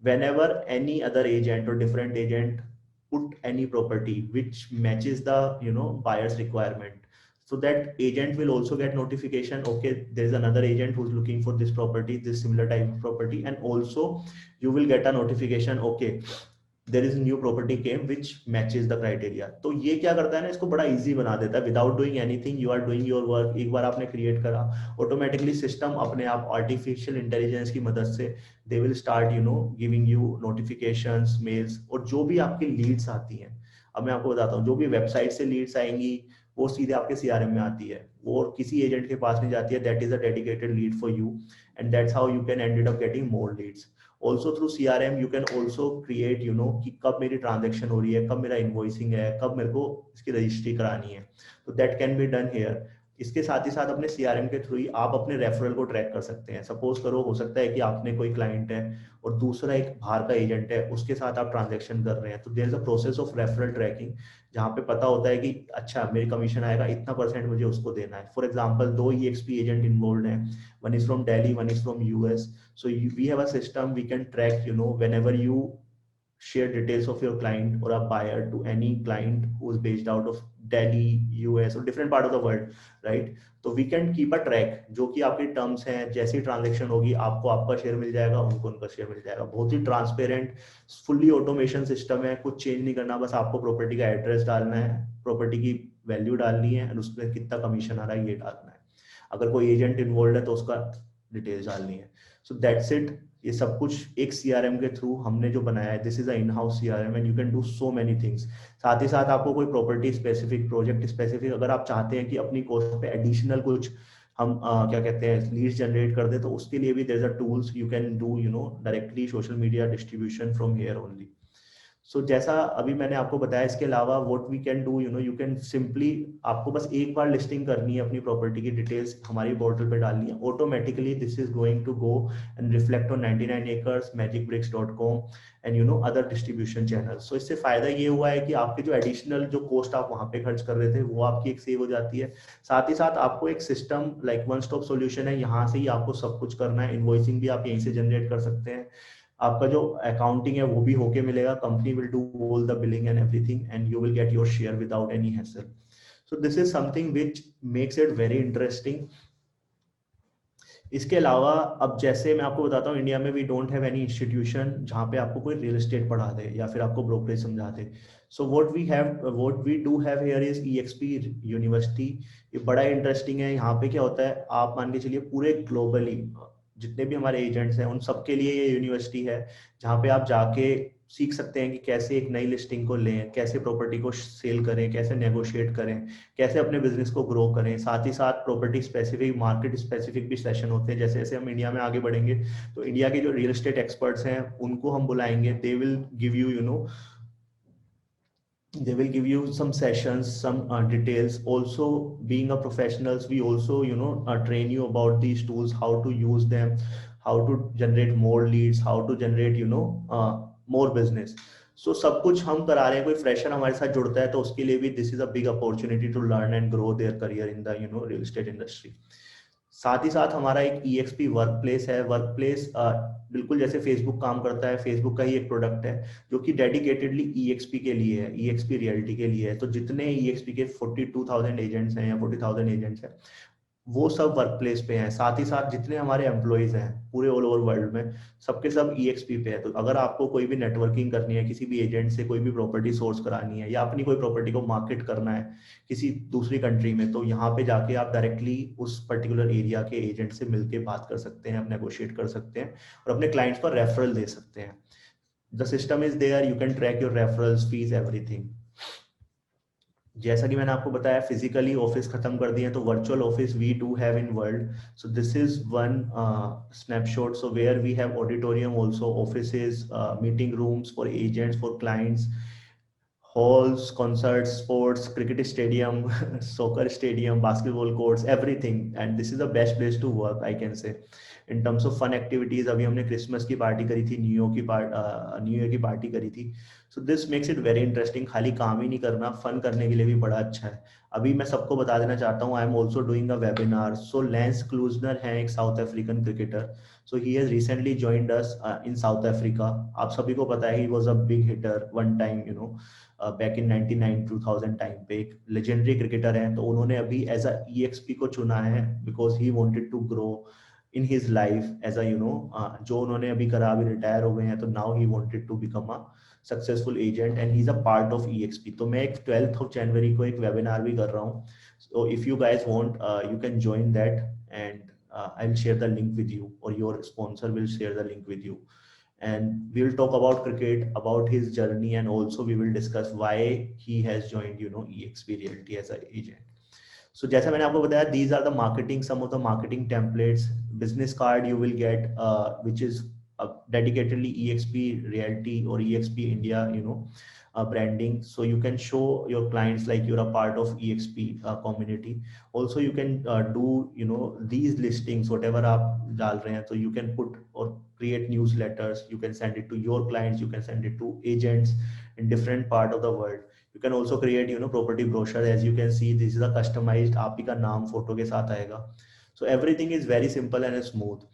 whenever any other agent or different agent put any property which matches the buyer's requirement, so that agent will also get notification, okay, there is another agent who's looking for this property, this similar type of property, and also you will get a notification, okay, there is a new property came which matches the criteria. तो ये क्या करता है ना, इसको बड़ा easy बना देता है. Without doing anything, you are doing your work. एक बार आपने क्रिएट करा, ऑटोमेटिकली सिस्टम अपने आप आर्टिफिशियल इंटेलिजेंस की मदद से they will start giving you notifications, mails, और जो भी आपकी लीड्स आती हैं. अब मैं आपको बताता हूँ, जो भी वेबसाइट से लीड्स आएंगी वो सीधे आपके CRM में आती है, वो किसी एजेंट के पास नहीं जाती है. That is a dedicated lead for you and that's how you can and up getting more Leeds. Also through CRM you can also create कि कब मेरी ट्रांजेक्शन हो रही है, कब मेरा इन्वॉइसिंग है, कब मेरे को इसकी रजिस्ट्री करानी है. तो that can be done here. इसके साथ ही साथ अपने CRM के थ्रू ही आप अपने रेफरल को ट्रैक कर सकते हैं. सपोज करो, हो सकता है कि आपने कोई क्लाइंट है और दूसरा एक बाहर का एजेंट है, उसके साथ आप ट्रांजेक्शन कर रहे हैं, तो there is a process of referral tracking, जहाँ पे पता होता है कि अच्छा मेरी कमीशन आएगा इतना % मुझे उसको देना है. For example 2 EXP agent involve हैं, one is from Delhi, one is from US. So we have a system we can track whenever you share details of your client or a buyer to any client who is based out of Delhi, US or different part of the world, right? तो we can keep a track, जो कि आपके terms हैं, जैसी transaction होगी आपको आपका share मिल जाएगा, उनको उनका शेयर मिल जाएगा। बहुत ही ट्रांसपेरेंट, फुल्ली ऑटोमेशन सिस्टम है, कुछ चेंज नहीं करना, बस आपको प्रॉपर्टी का एड्रेस डालना है, प्रॉपर्टी की वैल्यू डालनी है और उसमें कितना कमीशन आ रहा है ये डालना है। अगर कोई एजेंट इन्वॉल्व है तो उसका डिटेल्स डालनी है। So that's it. ये सब कुछ एक सीआरएम के थ्रू हमने जो बनाया है, this is a in house CRM and you can do so many things. साथ ही साथ आपको कोई प्रॉपर्टी स्पेसिफिक, प्रोजेक्ट स्पेसिफिक अगर आप चाहते हैं कि अपनी कॉस्ट पे एडिशनल कुछ हम क्या कहते हैं लीड्स जनरेट कर दे, तो उसके लिए भी there are tools you can do, you know, directly social media distribution from here only. So जैसा अभी मैंने आपको बताया, इसके अलावा what we can do, you know, you can simply, आपको बस एक बार लिस्टिंग करनी है, अपनी प्रॉपर्टी की डिटेल्स हमारी पोर्टल पे डालनी है, automatically this is going to go and reflect on 99 acres, magicbricks.com and you know other distribution channel. So इससे फायदा ये हुआ है कि आपके जो एडिशनल जो कॉस्ट आप वहां पे खर्च कर रहे थे वो आपकी एक सेव हो जाती है। साथ ही साथ आपको एक system like one stop solution है, यहाँ से ही आपको सब कुछ करना है, इनवॉइसिंग भी आप यहीं से जनरेट कर सकते हैं, आपका जो अकाउंटिंग है वो भी होके मिलेगा, company will do all the billing and everything and you will get your share without any hassle. So this is something which makes it very interesting. इसके अलावा अब जैसे मैं आपको बताता हूँ, इंडिया में we don't have any institution जहाँ पे आपको कोई रियल एस्टेट पढ़ा दे या फिर आपको ब्रोकरेज समझा दे। So what we do have here is EXP university. ये बड़ा इंटरेस्टिंग है। यहाँ पे क्या होता है, आप मान के चलिए पूरे ग्लोबली जितने भी हमारे एजेंट्स हैं उन सबके लिए ये यूनिवर्सिटी है, जहाँ पे आप जाके सीख सकते हैं कि कैसे एक नई लिस्टिंग को लें, कैसे प्रॉपर्टी को सेल करें, कैसे नेगोशिएट करें, कैसे अपने बिजनेस को ग्रो करें। साथ ही साथ प्रॉपर्टी स्पेसिफिक, मार्केट स्पेसिफिक भी सेशन होते हैं। जैसे जैसे हम इंडिया में आगे बढ़ेंगे तो इंडिया के जो रियल एस्टेट एक्सपर्ट्स हैं उनको हम बुलाएंगे, they will give you, you know, they will give you some sessions, some details. Also being a professionals, we also, you know, train you about these tools, how to use them, how to generate more leads, how to generate, you know, more business. So सब कुछ हम करा रहे हैं। कोई fresher हमारे साथ जुड़ता है तो उसके लिए भी this is a big opportunity to learn and grow their career in the, you know, real estate industry. साथ ही साथ हमारा एक ईएक्सपी वर्क प्लेस है। वर्क प्लेस बिल्कुल जैसे फेसबुक काम करता है, फेसबुक का ही एक प्रोडक्ट है जो कि डेडिकेटेडली ईएक्सपी के लिए है, ईएक्सपी रियलिटी के लिए है। तो जितने ईएक्सपी के 42,000 एजेंट्स हैं या 40,000 एजेंट्स हैं वो सब वर्क प्लेस पे हैं। साथ ही साथ जितने हमारे एम्प्लॉइज हैं पूरे ऑल ओवर वर्ल्ड में, सबके सब ईएक्सपी पे है। तो अगर आपको कोई भी नेटवर्किंग करनी है, किसी भी एजेंट से कोई भी प्रॉपर्टी सोर्स करानी है या अपनी कोई प्रॉपर्टी को मार्केट करना है किसी दूसरी कंट्री में, तो यहाँ पे जाके आप डायरेक्टली उस पर्टिकुलर एरिया के एजेंट से मिलके बात कर सकते हैं, नेगोशिएट कर सकते हैं और अपने क्लाइंट्स पर रेफरल दे सकते हैं। The system is there, you can track your referrals, fees, everything. जैसा कि मैंने आपको बताया फिजिकली ऑफिस खत्म कर दिए, तो virtual office we do have in world. So this is one snapshot. So where we have auditorium also, offices, meeting rooms for agents, for clients, halls, concerts, sports, cricket stadium, soccer stadium, basketball courts, everything. And this is the best place to work, I can say. In terms of fun activities, अभी हमने Christmas की party करी थी, new year की party करी थी। So this makes it very interesting. खाली काम ही नहीं करना, फन करने के लिए भी बड़ा अच्छा है। अभी मैं सबको बता देना चाहता हूँ, I am also doing a webinar. So Lance Klusener है एक South African cricketer. So he has recently joined us in South Africa. आप सभी को पता है he was a big hitter one time, you know, back in 99-2000 time पे एक legendary cricketer है। तो उन्होंने अभी एज अ ईएक्सपी को चुना है because he wanted to grow in his life as a, you know, जो उन्होंने अभी करा, अभी रिटायर हो गए हैं, तो now he wanted to become a successful agent and he is a part of EXP. तो मैं एक 12th ऑफ जनवरी को एक वेबिनार भी कर रहा हूँ। So if you guys want, you can join that and I will share the link with you, और your sponsor will share the link with you, and we will talk about cricket, about his journey, and also we will discuss why he has joined, you know, EXP Realty as an agent. So जैसा मैंने आपको बताया, these are the marketing, some of the marketing templates. Business card you will get, which is dedicatedly EXP Realty or EXP India, you know, branding. So you can show your clients like you're a part of EXP community. Also you can do, you know, these listings, whatever आप डाल रहे हैं, so you can put or create newsletters, you can send it to your clients, you can send it to agents in different part of the world. You can also create, you know, property brochure. As you can see, this is a customized, आप ही का नाम photo के साथ आएगा. So everything is very simple and smooth.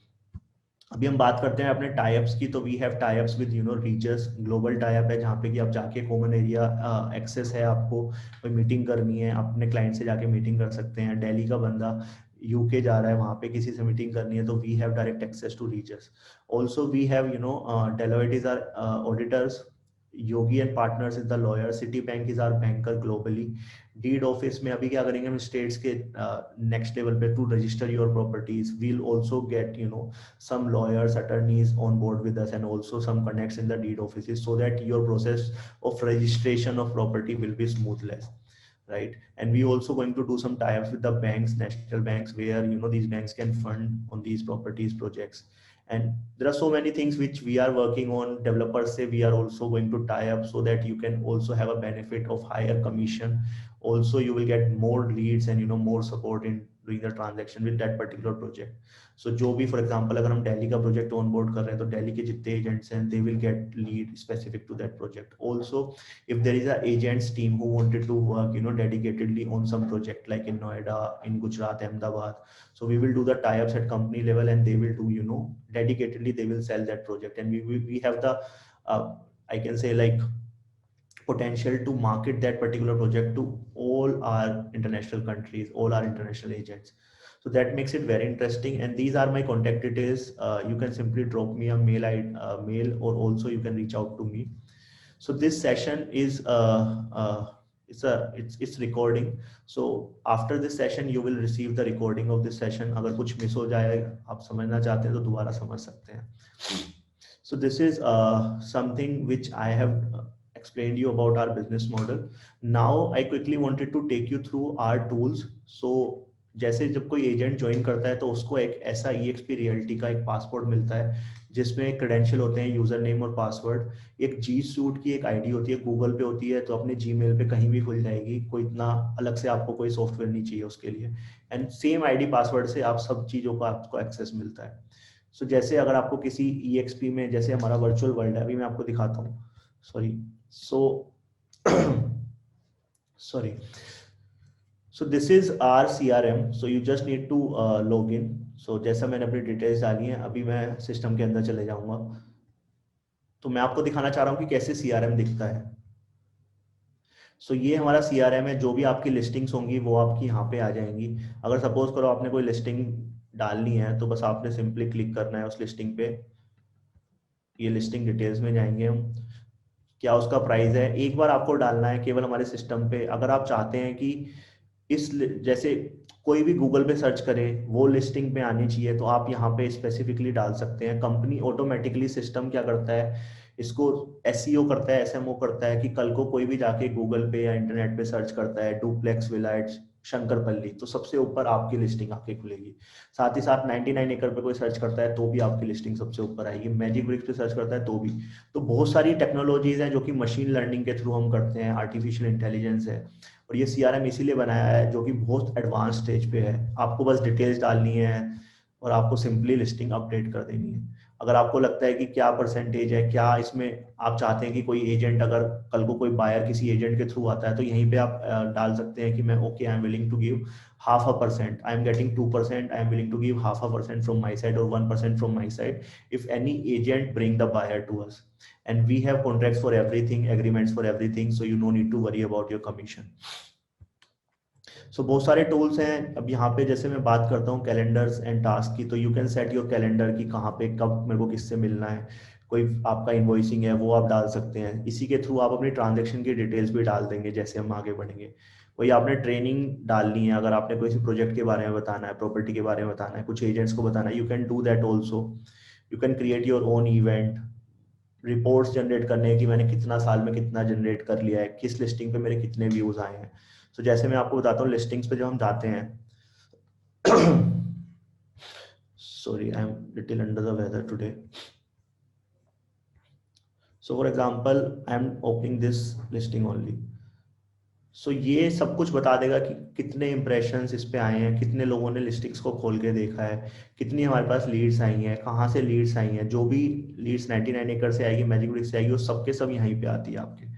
अभी हम बात करते हैं अपने टाइप्स की, तो we have types with Regus. Global type है जहाँ पे कि आप जाके कॉमन एरिया एक्सेस है, आपको कोई मीटिंग करनी है अपने क्लाइंट से जाके मीटिंग कर सकते हैं। दिल्ली का बंदा यूके जा रहा है, वहाँ पे किसी से मीटिंग करनी है, तो we have direct access to Regus. Also we have Deloitte is our auditors, Yogi and partners is the lawyer, city bank is our banker globally. Deed office में अभी क्या करेंगे हम स्टेट्स के नेक्स्ट लेवल पे to register your properties, we'll also get some lawyers, attorneys on board with us, and also some connects in the deed offices, so that your process of registration of property will be smoothless, right? And we also going to do some tie-ups with the banks, national banks, where these banks can fund on these properties projects. And there are so many things which we are working on. Developers say we are also going to tie up, so that you can also have a benefit of higher commission. Also you will get more leads and more support in doing the transaction with that particular project. So जो भी, for example, अगर हम दिल्ली का project on board कर रहे हैं, तो दिल्ली के जितने agents हैं, they will get lead specific to that project. Also, if there is a agents team who wanted to work dedicatedly on some project like in Noida, in Gujarat, Ahmedabad, so we will do the tie-ups at company level, and they will do dedicatedly, they will sell that project. And we have the I can say like potential to market that particular project to all our international countries, all our international agents. So that makes it very interesting. And these are my contact details. You can simply drop me a mail, or also you can reach out to me. So this session is it's recording. So after this session you will receive the recording of this session. अगर कुछ miss हो जाए, आप समझना चाहते हैं, तो दोबारा समझ सकते हैं. So this is something which I have explained you about our business model. Now I quickly wanted to take you through our tools. So जैसे जब कोई एजेंट ज्वाइन करता है, तो उसको एक ऐसा EXP रियल्टी का एक पासपोर्ट मिलता है, जिसमें क्रेडेंशियल होते हैं, यूजर नेम और पासवर्ड। एक जी सूट की एक आईडी होती है, गूगल पे होती है, तो अपने जीमेल पे कहीं भी खुल जाएगी, कोई इतना अलग से आपको कोई सॉफ्टवेयर नहीं चाहिए उसके लिए। एंड सेम आईडी पासवर्ड से आप सब चीज़ों का आपको एक्सेस मिलता है। सो जैसे अगर आपको किसी EXP में, जैसे हमारा वर्चुअल वर्ल्ड है, अभी मैं आपको दिखाता हूँ, sorry, sorry. So this is our CRM. So you just need to log in. So जैसा मैंने अपनी डिटेल्स डाली हैं, अभी मैं सिस्टम के अंदर चले जाऊंगा। तो मैं आपको दिखाना चाह रहा हूँ कि कैसे CRM दिखता है। So ये हमारा CRM है। जो भी आपकी लिस्टिंग्स होंगी वो आपकी यहाँ पे आ जाएंगी। अगर सपोज करो आपने कोई लिस्टिंग डालनी है, तो बस आपने सिंपली क्लिक करना है उस लिस्टिंग पे। ये लिस्टिंग डिटेल्स में जाएंगे हम, क्या उसका प्राइस है, एक बार आपको डालना है केवल हमारे सिस्टम पे। अगर आप चाहते हैं कि जैसे कोई भी गूगल पे सर्च करे वो लिस्टिंग पे आनी चाहिए, तो आप यहाँ पे स्पेसिफिकली डाल सकते हैं। कंपनी ऑटोमेटिकली, सिस्टम क्या करता है, इसको SEO करता है, SMO करता है, कि कल को कोई भी जाके गूगल पे या इंटरनेट पे सर्च करता है डुप्लेक्स विलाइट्स शंकरपल्ली, तो सबसे ऊपर आपकी लिस्टिंग आके खुलेगी। साथ ही साथ 99 एकड़ पे कोई सर्च करता है तो भी आपकी लिस्टिंग सबसे ऊपर आएगी। मैजिक ब्रिक्स पे सर्च करता है तो भी। तो बहुत सारी टेक्नोलॉजीज हैं जो कि मशीन लर्निंग के थ्रू हम करते हैं, आर्टिफिशियल इंटेलिजेंस है। और ये CRM इसीलिए बनाया है, जो कि बहुत एडवांस स्टेज पे है। आपको बस डिटेल्स डालनी है और आपको सिंपली लिस्टिंग अपडेट कर देनी है। अगर आपको लगता है कि क्या परसेंटेज है, क्या इसमें आप चाहते हैं कि कोई एजेंट, अगर कल को कोई बायर किसी एजेंट के थ्रू आता है, तो यहीं पे आप डाल सकते हैं कि मैं okay, I am willing to give 0.5%, I am getting 2%, I am willing to give 0.5% from my side और 1% from my side if any agent bring the buyer to us. And we have contracts for everything, agreements for everything, so you know need to worry about your commission. बहुत सारे tools हैं। अब यहाँ पे जैसे मैं बात करता हूँ कैलेंडर्स एंड टास्क की, तो you can set your calendar की कहाँ पे कब मेरे को किससे मिलना है। कोई आपका इन्वॉइसिंग है वो आप डाल सकते हैं। इसी के थ्रू आप अपनी ट्रांजेक्शन की डिटेल्स भी डाल देंगे जैसे हम आगे बढ़ेंगे। कोई आपने ट्रेनिंग डालनी है, अगर आपने कोई प्रोजेक्ट के बारे में बताना है, प्रॉपर्टी के बारे में बताना है, कुछ एजेंट्स को बताना है, you can do that also. You can create your own event, reports generate करने हैं कि मैंने कितना साल में कितना जनरेट कर लिया है, किस लिस्टिंग पे मेरे कितने व्यूज आए हैं। तो जैसे मैं आपको बताता हूँ, लिस्टिंग्स पे जब हम जाते हैं, sorry, I am little under the weather today. So for example, I am opening this listing only. So ये सब कुछ बता देगा कि कितने इंप्रेशंस इस पे आए हैं, कितने लोगों ने लिस्टिंग्स को खोल के देखा है, कितनी हमारे पास लीड्स आई हैं, कहाँ से लीड्स आई हैं। जो भी लीड्स 99 एकड़ से आएगी, मैजिक ब्रिक्स से आएगी, वो सबके सब यहीं पे आती है आपके।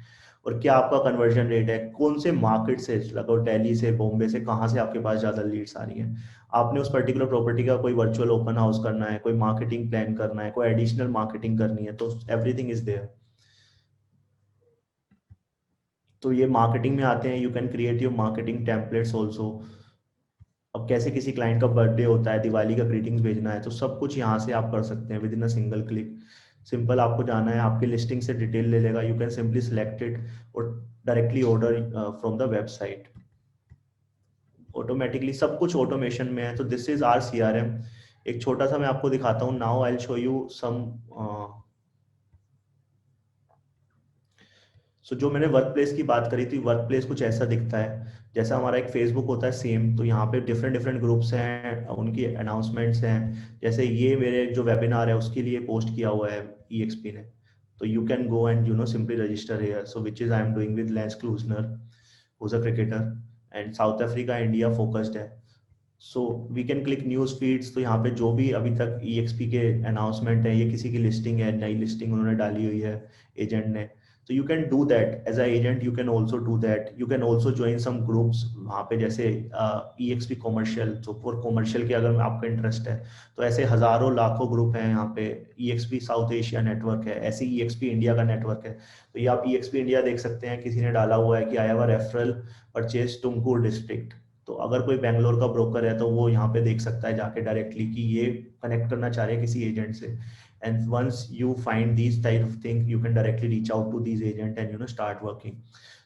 और क्या आपका कन्वर्जन रेट है, कौन से मार्केट से, लगभग दिल्ली से, बॉम्बे से, कहाँ से आपके पास ज़्यादा लीड्स आ रही हैं। आपने उस पर्टिकुलर प्रॉपर्टी का कोई वर्चुअल ओपन हाउस करना है, कोई मार्केटिंग प्लान करना है, कोई एडिशनल मार्केटिंग करनी है, तो एवरीथिंग इज देयर। तो ये मार्केटिंग में आते हैं, you can create your marketing templates also. अब कैसे किसी क्लाइंट का बर्थडे होता है, दिवाली का ग्रीटिंग्स भेजना है, तो सब कुछ यहाँ से आप कर सकते हैं within a single click. Simple आपको जाना है, आपकी लिस्टिंग से डिटेल ले लेगा, you can simply select it और directly order from the website. Automatically सब कुछ ऑटोमेशन में है। तो दिस इज आर CRM। एक छोटा सा मैं आपको दिखाता हूँ। Now I will show you some. So जो मैंने वर्क प्लेस की बात करी थी, वर्क प्लेस कुछ ऐसा दिखता है जैसा हमारा एक फेसबुक होता है सेम। तो यहाँ पे डिफरेंट डिफरेंट ग्रुप्स हैं, उनकी अनाउंसमेंट्स हैं। जैसे ये मेरे जो वेबिनार है उसके लिए पोस्ट किया हुआ है EXP ने। तो you can go and simply register here. So which is I am doing with Lance Klusener, who is a cricketer and South Africa India focused है। So we can click news feeds. तो यहाँ पे जो भी अभी तक EXP के announcement है, ये किसी की लिस्टिंग है, नई लिस्टिंग उन्होंने डाली हुई है एजेंट ने। तो you can do that as a agent, you can also do that. You can also join some groups वहाँ पे, जैसे EXP कॉमर्शियल। तो फॉर कॉमर्शियल के अगर आपका इंटरेस्ट है तो ऐसे हजारों लाखों ग्रुप हैं यहाँ पे। EXP साउथ एशिया नेटवर्क है, ऐसे EXP इंडिया का नेटवर्क है। तो ये आप EXP इंडिया देख सकते हैं, किसी ने डाला हुआ है कि I have a referral purchase Tumkur district. तो अगर कोई बेंगलोर का ब्रोकर है तो वो यहाँ पे देख सकता है जाके डायरेक्टली कि ये कनेक्ट करना चाह रहे हैं किसी एजेंट से। And once you find these type of thing, you can directly reach out to these agent and start working.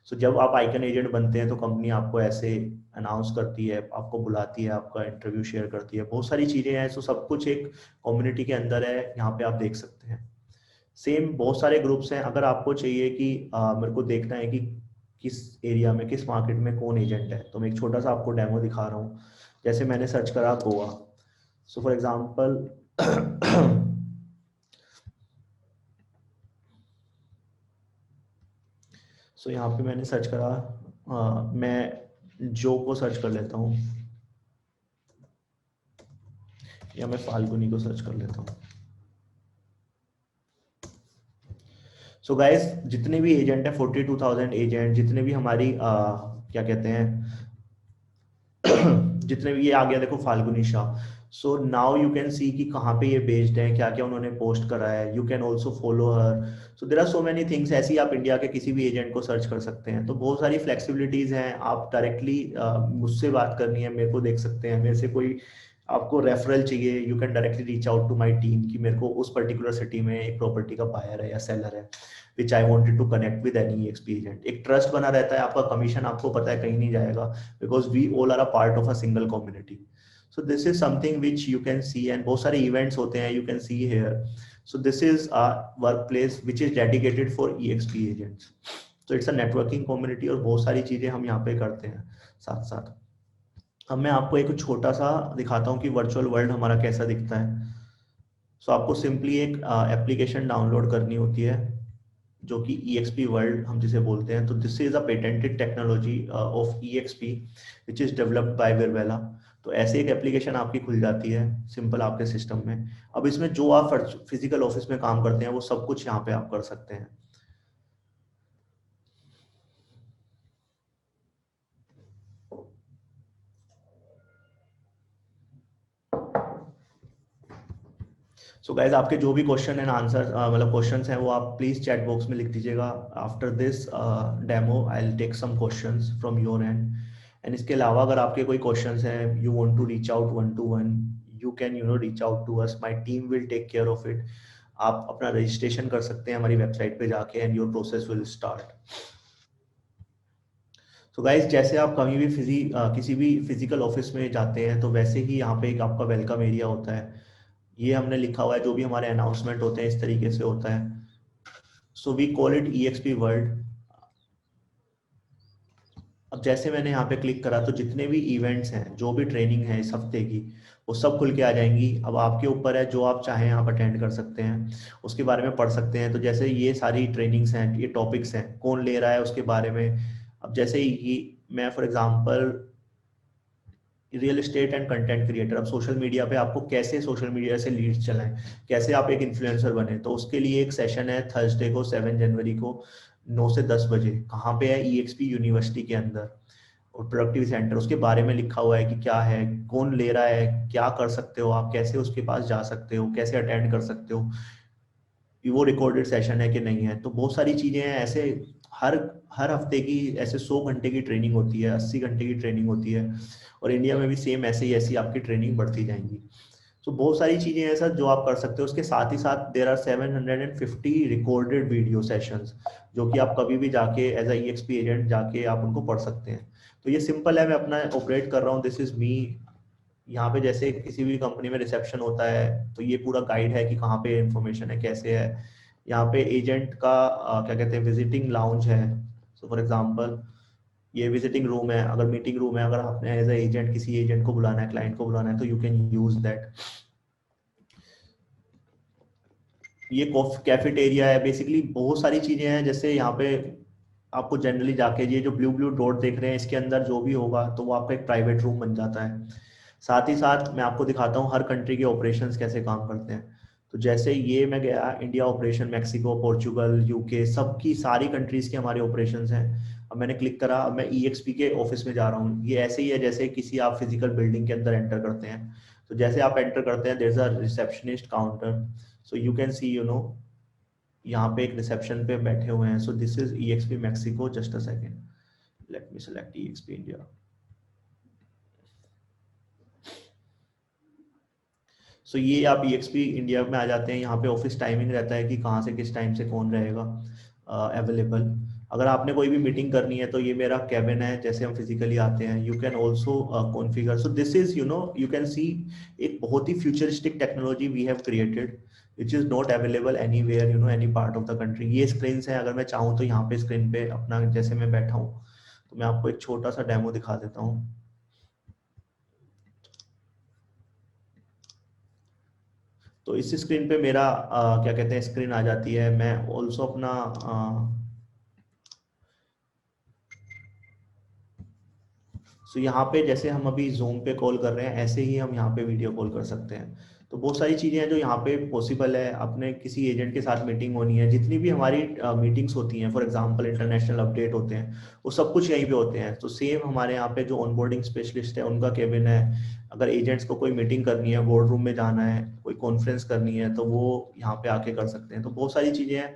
So जब आप आइकन एजेंट बनते हैं तो कंपनी आपको ऐसे अनाउंस करती है, आपको बुलाती है, आपका इंटरव्यू शेयर करती है, बहुत सारी चीजें हैं। सो सब कुछ एक कम्युनिटी के अंदर है, यहाँ पे आप देख सकते हैं। सेम बहुत सारे ग्रुप्स हैं। अगर आपको चाहिए कि मेरे को देखना है कि किस एरिया में, किस मार्केट में कौन एजेंट है, तो मैं एक छोटा सा आपको डेमो दिखा रहा हूँ। जैसे मैंने सर्च करा Goa. So for example so यहाँ पे मैंने सर्च करा, मैं जो को सर्च कर लेता हूँ, या मैं फाल्गुनी को सर्च कर लेता हूँ। सो गाइस, जितने भी एजेंट है, 42,000 एजेंट, जितने भी हमारी क्या कहते हैं जितने भी, ये आ गया देखो Falguni Shah. So now you can सी कि कहाँ पे ये बेस्ड है, क्या क्या उन्होंने पोस्ट करा है। You can also follow her. So there are so many things. ऐसे ही आप इंडिया के किसी भी एजेंट को सर्च कर सकते हैं। तो बहुत सारी फ्लेक्सिबिलिटीज हैं। आप डायरेक्टली मुझसे बात करनी है, मेरे को देख सकते हैं। मेरे से कोई आपको रेफरल चाहिए, you can directly reach out to my team कि मेरे को उस पर्टिकुलर सिटी में एक प्रॉपर्टी का बायर है या सेलर है which I wanted to connect with any EXP agent. एक ट्रस्ट बना रहता है, आपका कमीशन आपको पता है कहीं नहीं जाएगा, because we all are a part of a single community. So this is something which you can see, and बहुत सारे इवेंट्स होते हैं, you can see here. So this is a work place which is dedicated for EXP agents. तो it's a networking community, और बहुत सारी चीजें हम यहाँ पे करते हैं साथ साथ। अब मैं आपको एक छोटा सा दिखाता हूँ कि वर्चुअल वर्ल्ड हमारा कैसा दिखता है। सो आपको सिंपली एक एप्लीकेशन डाउनलोड करनी होती है, जो कि EXP वर्ल्ड हम जिसे बोलते हैं। तो this is a patented technology of EXP which is developed by विरवेला। तो ऐसे एक एप्लीकेशन आपकी खुल जाती है सिंपल आपके सिस्टम में। अब इसमें जो आप फिजिकल ऑफिस में काम करते हैं वो सब कुछ यहाँ पे आप कर सकते हैं। सो गाइज, आपके जो भी क्वेश्चन एंड आंसर मतलब क्वेश्चंस हैं वो आप प्लीज चैट बॉक्स में लिख दीजिएगा। After this demo I will take some questions from your end. And इसके अलावा अगर आपके कोई क्वेश्चंस हैं, you want to reach out one to one, you can reach out to us, my team will take care of it. आप अपना registration कर सकते हैं हमारी वेबसाइट पे जाके, and your process will start. तो गाइज, जैसे आप कभी भी किसी भी फिजिकल ऑफिस में जाते हैं, तो वैसे ही यहाँ पे एक आपका वेलकम एरिया होता है। ये हमने लिखा हुआ है, जो भी हमारे अनाउंसमेंट होते हैं इस तरीके से होता है। So we call it EXP world. अब जैसे मैंने यहाँ पे क्लिक करा, तो जितने भी इवेंट्स हैं, जो भी ट्रेनिंग है इस हफ्ते की, वो सब खुल के आ जाएंगी। अब आपके ऊपर है, जो आप चाहें आप अटेंड कर सकते हैं, उसके बारे में पढ़ सकते हैं। तो जैसे ये सारी ट्रेनिंग्स हैं, ये टॉपिक्स हैं, कौन ले रहा है उसके बारे में। अब जैसे ये मैं for example real estate and content creator, अब सोशल मीडिया पे आपको कैसे सोशल मीडिया से लीड्स चलाएं, कैसे आप एक इन्फ्लुएंसर बने, तो उसके लिए एक सेशन है थर्सडे को 7 जनवरी को 9 से 10 बजे। कहाँ पे है? EXP यूनिवर्सिटी के अंदर। और प्रोडक्टिविटी सेंटर उसके बारे में लिखा हुआ है कि क्या है, कौन ले रहा है, क्या कर सकते हो आप, कैसे उसके पास जा सकते हो, कैसे अटेंड कर सकते हो, कि वो रिकॉर्डेड सेशन है कि नहीं है। तो बहुत सारी चीजें हैं ऐसे। हर हर हफ्ते की ऐसे 100 घंटे की ट्रेनिंग होती है, 80 घंटे की ट्रेनिंग होती है। और इंडिया में भी सेम ऐसे ही ऐसी आपकी ट्रेनिंग बढ़ती जाएंगी। तो बहुत सारी चीजें हैं सर जो आप कर सकते हो। उसके साथ ही साथ there are 750 recorded video sessions, जो कि आप कभी भी जाके एज ई एक्सपी एजेंट जाके आप उनको पढ़ सकते हैं। तो ये सिंपल है, मैं अपना ऑपरेट कर रहा हूँ, दिस इज मी। यहाँ पे जैसे किसी भी कंपनी में रिसेप्शन होता है, तो ये पूरा गाइड है कि कहाँ पे इंफॉर्मेशन है, कैसे है। यहाँ पे एजेंट का क्या कहते हैं, विजिटिंग लाउंज है। सो फॉर एग्जांपल ये विजिटिंग रूम है, अगर मीटिंग रूम है, अगर आपने एज ए एजेंट किसी एजेंट को बुलाना है, क्लाइंट को बुलाना है, तो यू कैन यूज दैट। ये कैफेटेरिया है। बेसिकली बहुत सारी चीजें हैं, जैसे यहाँ पे आपको जनरली जाके ये जो ब्लू ब्लू डॉट देख रहे हैं, इसके अंदर जो भी होगा तो वो आपका एक प्राइवेट रूम बन जाता है। साथ ही साथ मैं आपको दिखाता हूँ हर कंट्री के ऑपरेशंस कैसे काम करते हैं। तो जैसे ये मैं गया India operation, Mexico, Portugal, UK, सबकी सारी कंट्रीज के हमारे ऑपरेशंस हैं। अब मैंने क्लिक करा, अब मैं ईएक्सपी के ऑफिस में जा रहा हूँ। ये ऐसे ही है जैसे किसी आप फिजिकल बिल्डिंग के अंदर एंटर करते हैं। तो जैसे आप एंटर करते हैं, there is a receptionist counter. So you can see यहाँ पे एक रिसेप्शन पे बैठे हुए हैं। So this is EXP Mexico, just a second, let me select EXP India. So ये आप ईएक्सपी इंडिया में आ जाते हैं। यहाँ पे ऑफिस टाइमिंग रहता है कि कहाँ से किस टाइम से कौन रहेगा अवेलेबल। अगर आपने कोई भी मीटिंग करनी है तो ये मेरा कैबिन है, जैसे हम फिजिकली आते हैं। You can also configure. So this is you can see एक बहुत ही futuristic technology we have created which is not available anywhere, any part of the country. ये स्क्रीन है, अगर मैं चाहूँ तो यहाँ पे स्क्रीन पे अपना जैसे मैं बैठा हूँ, तो मैं आपको एक छोटा सा डेमो दिखा देता हूँ। तो इस स्क्रीन पे मेरा क्या कहते हैं, स्क्रीन आ जाती है। मैं ऑल्सो अपना सो यहाँ पे जैसे हम अभी जूम पे कॉल कर रहे हैं, ऐसे ही हम यहाँ पे वीडियो कॉल कर सकते हैं। तो बहुत सारी चीजें हैं जो यहाँ पे पॉसिबल है। अपने किसी एजेंट के साथ मीटिंग होनी है, जितनी भी हमारी मीटिंग्स होती हैं, फॉर एग्जांपल इंटरनेशनल अपडेट होते हैं, वो सब कुछ यहीं पे होते हैं। तो सेम हमारे यहाँ पे जो ऑनबोर्डिंग स्पेशलिस्ट है, उनका केबिन है। अगर एजेंट्स को कोई मीटिंग करनी है, बोर्ड रूम में जाना है, कोई कॉन्फ्रेंस करनी है, तो वो यहाँ पे आके कर सकते हैं। तो बहुत सारी चीजें हैं।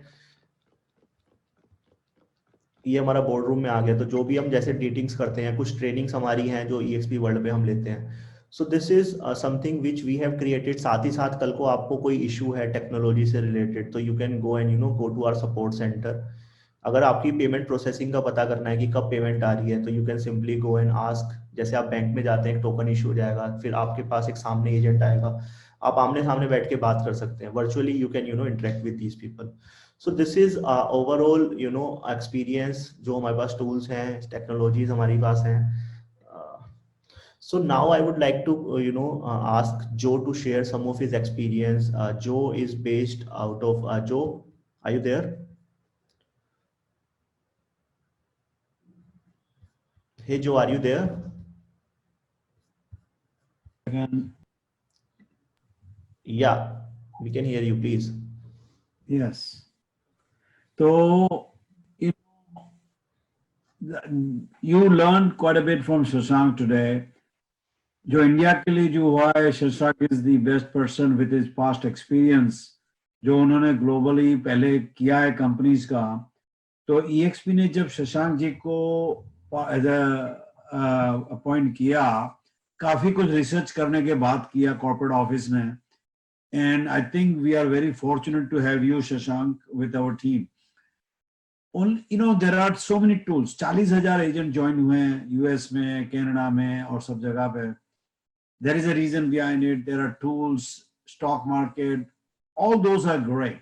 ये हमारा बोर्ड रूम में आ गया। तो जो भी हम जैसे मीटिंग्स करते हैं, कुछ ट्रेनिंग्स हमारी हैं जो ईएक्सपी वर्ल्ड पे हम लेते हैं। So this is something which we have created. साथ ही साथ कल को आपको कोई इशू है टेक्नोलॉजी से रिलेटेड, तो you can go and go to our support centre. अगर आपकी पेमेंट प्रोसेसिंग का पता करना है कि कब पेमेंट आ रही है, तो you can simply go and ask. जैसे आप बैंक में जाते हैं, एक टोकन इशू हो जाएगा, फिर आपके पास एक सामने एजेंट आएगा, आप आमने सामने बैठ के बात कर सकते हैं virtually. You can interact with these people. So this is overall experience. जो हमारे पास टूल्स हैं, टेक्नोलॉजीज हमारी पास हैं। So now I would like to ask Joe to share some of his experience. Joe is based out of Joe, are you there? Hey Joe, are you there? Again, Yeah, we can hear you, please. yes. So you you learned quite a bit from Shashank today. जो India के लिए जो हुआ है, Shashank is the best person with his past experience, जो उन्होंने globally पहले किया है कंपनीज का। तो ईएक्सपी ने जब शशांक जी को एज अपॉइंट किया, काफी कुछ रिसर्च करने के बाद किया कॉर्पोरेट ऑफिस ने। And I think we are very fortunate to have you Shashank with our team. There are so many tools. 40,000 agent join हुए हैं यूएस में, कनाडा में और सब जगह पे। There is a reason behind it. There are tools, stock market, all those are great.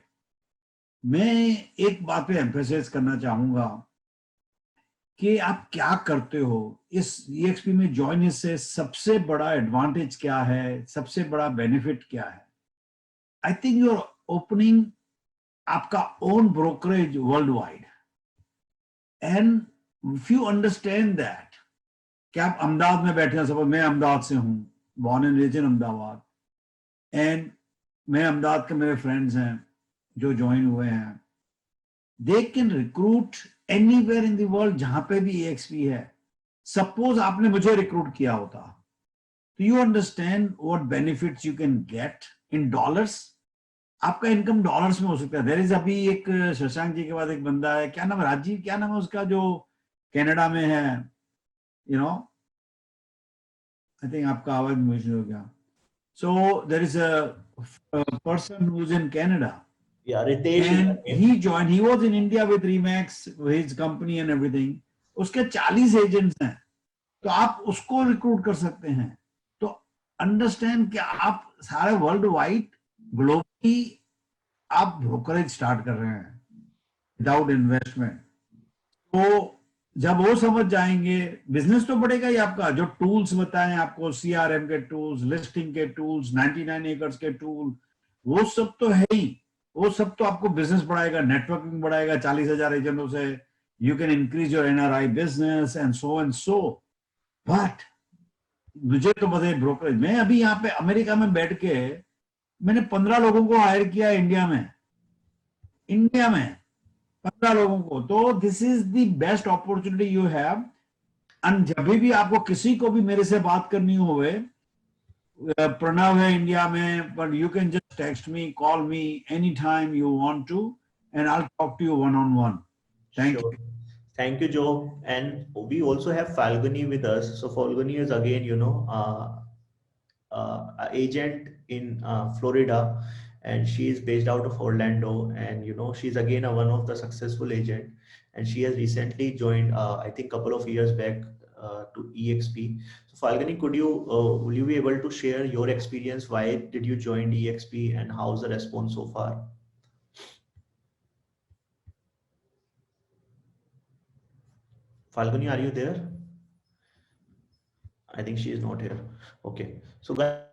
मैं एक बात पे एम्फेसाइज करना चाहूंगा कि आप क्या करते हो। इस ईएक्सपी में ज्वाइन से सबसे बड़ा एडवांटेज क्या है, सबसे बड़ा बेनिफिट क्या है? I think you are opening आपका own brokerage worldwide. And if you understand that कि आप अहमदाबाद में बैठे हैं, सपोज मैं अहमदाबाद से हूँ, born and raised in Ahmedabad, and मैं अहमदाबाद के मेरे फ्रेंड्स हैं जो ज्वाइन हुए हैं, they can recruit anywhere in the world जहां पे भी ईएक्सपी है। सपोज आपने मुझे रिक्रूट किया होता, तो you understand what benefits you can get in dollars. आपका इनकम डॉलर्स में हो सकता है। देयर इज अभी एक शशांक जी के बाद एक बंदा है, क्या नाम है, राजीव, क्या नाम है उसका, जो कनाडा में है, यू नो, आई थिंक आपका आवाज मुझे हो गया। So there is a person who is in Canada Yeah, Ritesh is the and name. he joined, he was in India with Remax, his company and everything. उसके 40 agents हैं, तो आप उसको रिक्रूट कर सकते हैं। तो अंडरस्टैंड कि आप सारे वर्ल्ड वाइड ग्लोबली आप ब्रोकरेज स्टार्ट कर रहे हैं विदाउट इन्वेस्टमेंट। तो जब वो समझ जाएंगे, बिजनेस तो बढ़ेगा ही आपका। जो टूल्स बताएं आपको, सीआरएम के टूल्स, लिस्टिंग के टूल्स, 99 एकर्स के टूल, वो सब तो है ही। वो सब तो आपको बिजनेस बढ़ाएगा, नेटवर्किंग बढ़ाएगा 40,000 एजेंटों से। You can increase your NRI business and so. But मुझे तो बताइए ब्रोकरेज, मैं अभी यहाँ पे अमेरिका में बैठ के मैंने 15 लोगों को हायर किया इंडिया में। 15 लोगों को। तो this is the best opportunity you have. And जब भी आपको किसी को भी मेरे से बात करनी होवे, प्रणव है इंडिया में, but you can just text me, call me any time you want to, and I will talk to you one on one. Thank Sure. Thank you, Joe. And we also have Falguni with us. So Falguni is again, a agent in Florida, and she is based out of Orlando. And she's again one of the successful agent, and she has recently joined, I think, couple of years back to EXP. So Falguni, will you be able to share your experience? Why did you join EXP, and how's the response so far? Falguni, are you there? I think she is not here. Okay. So guys,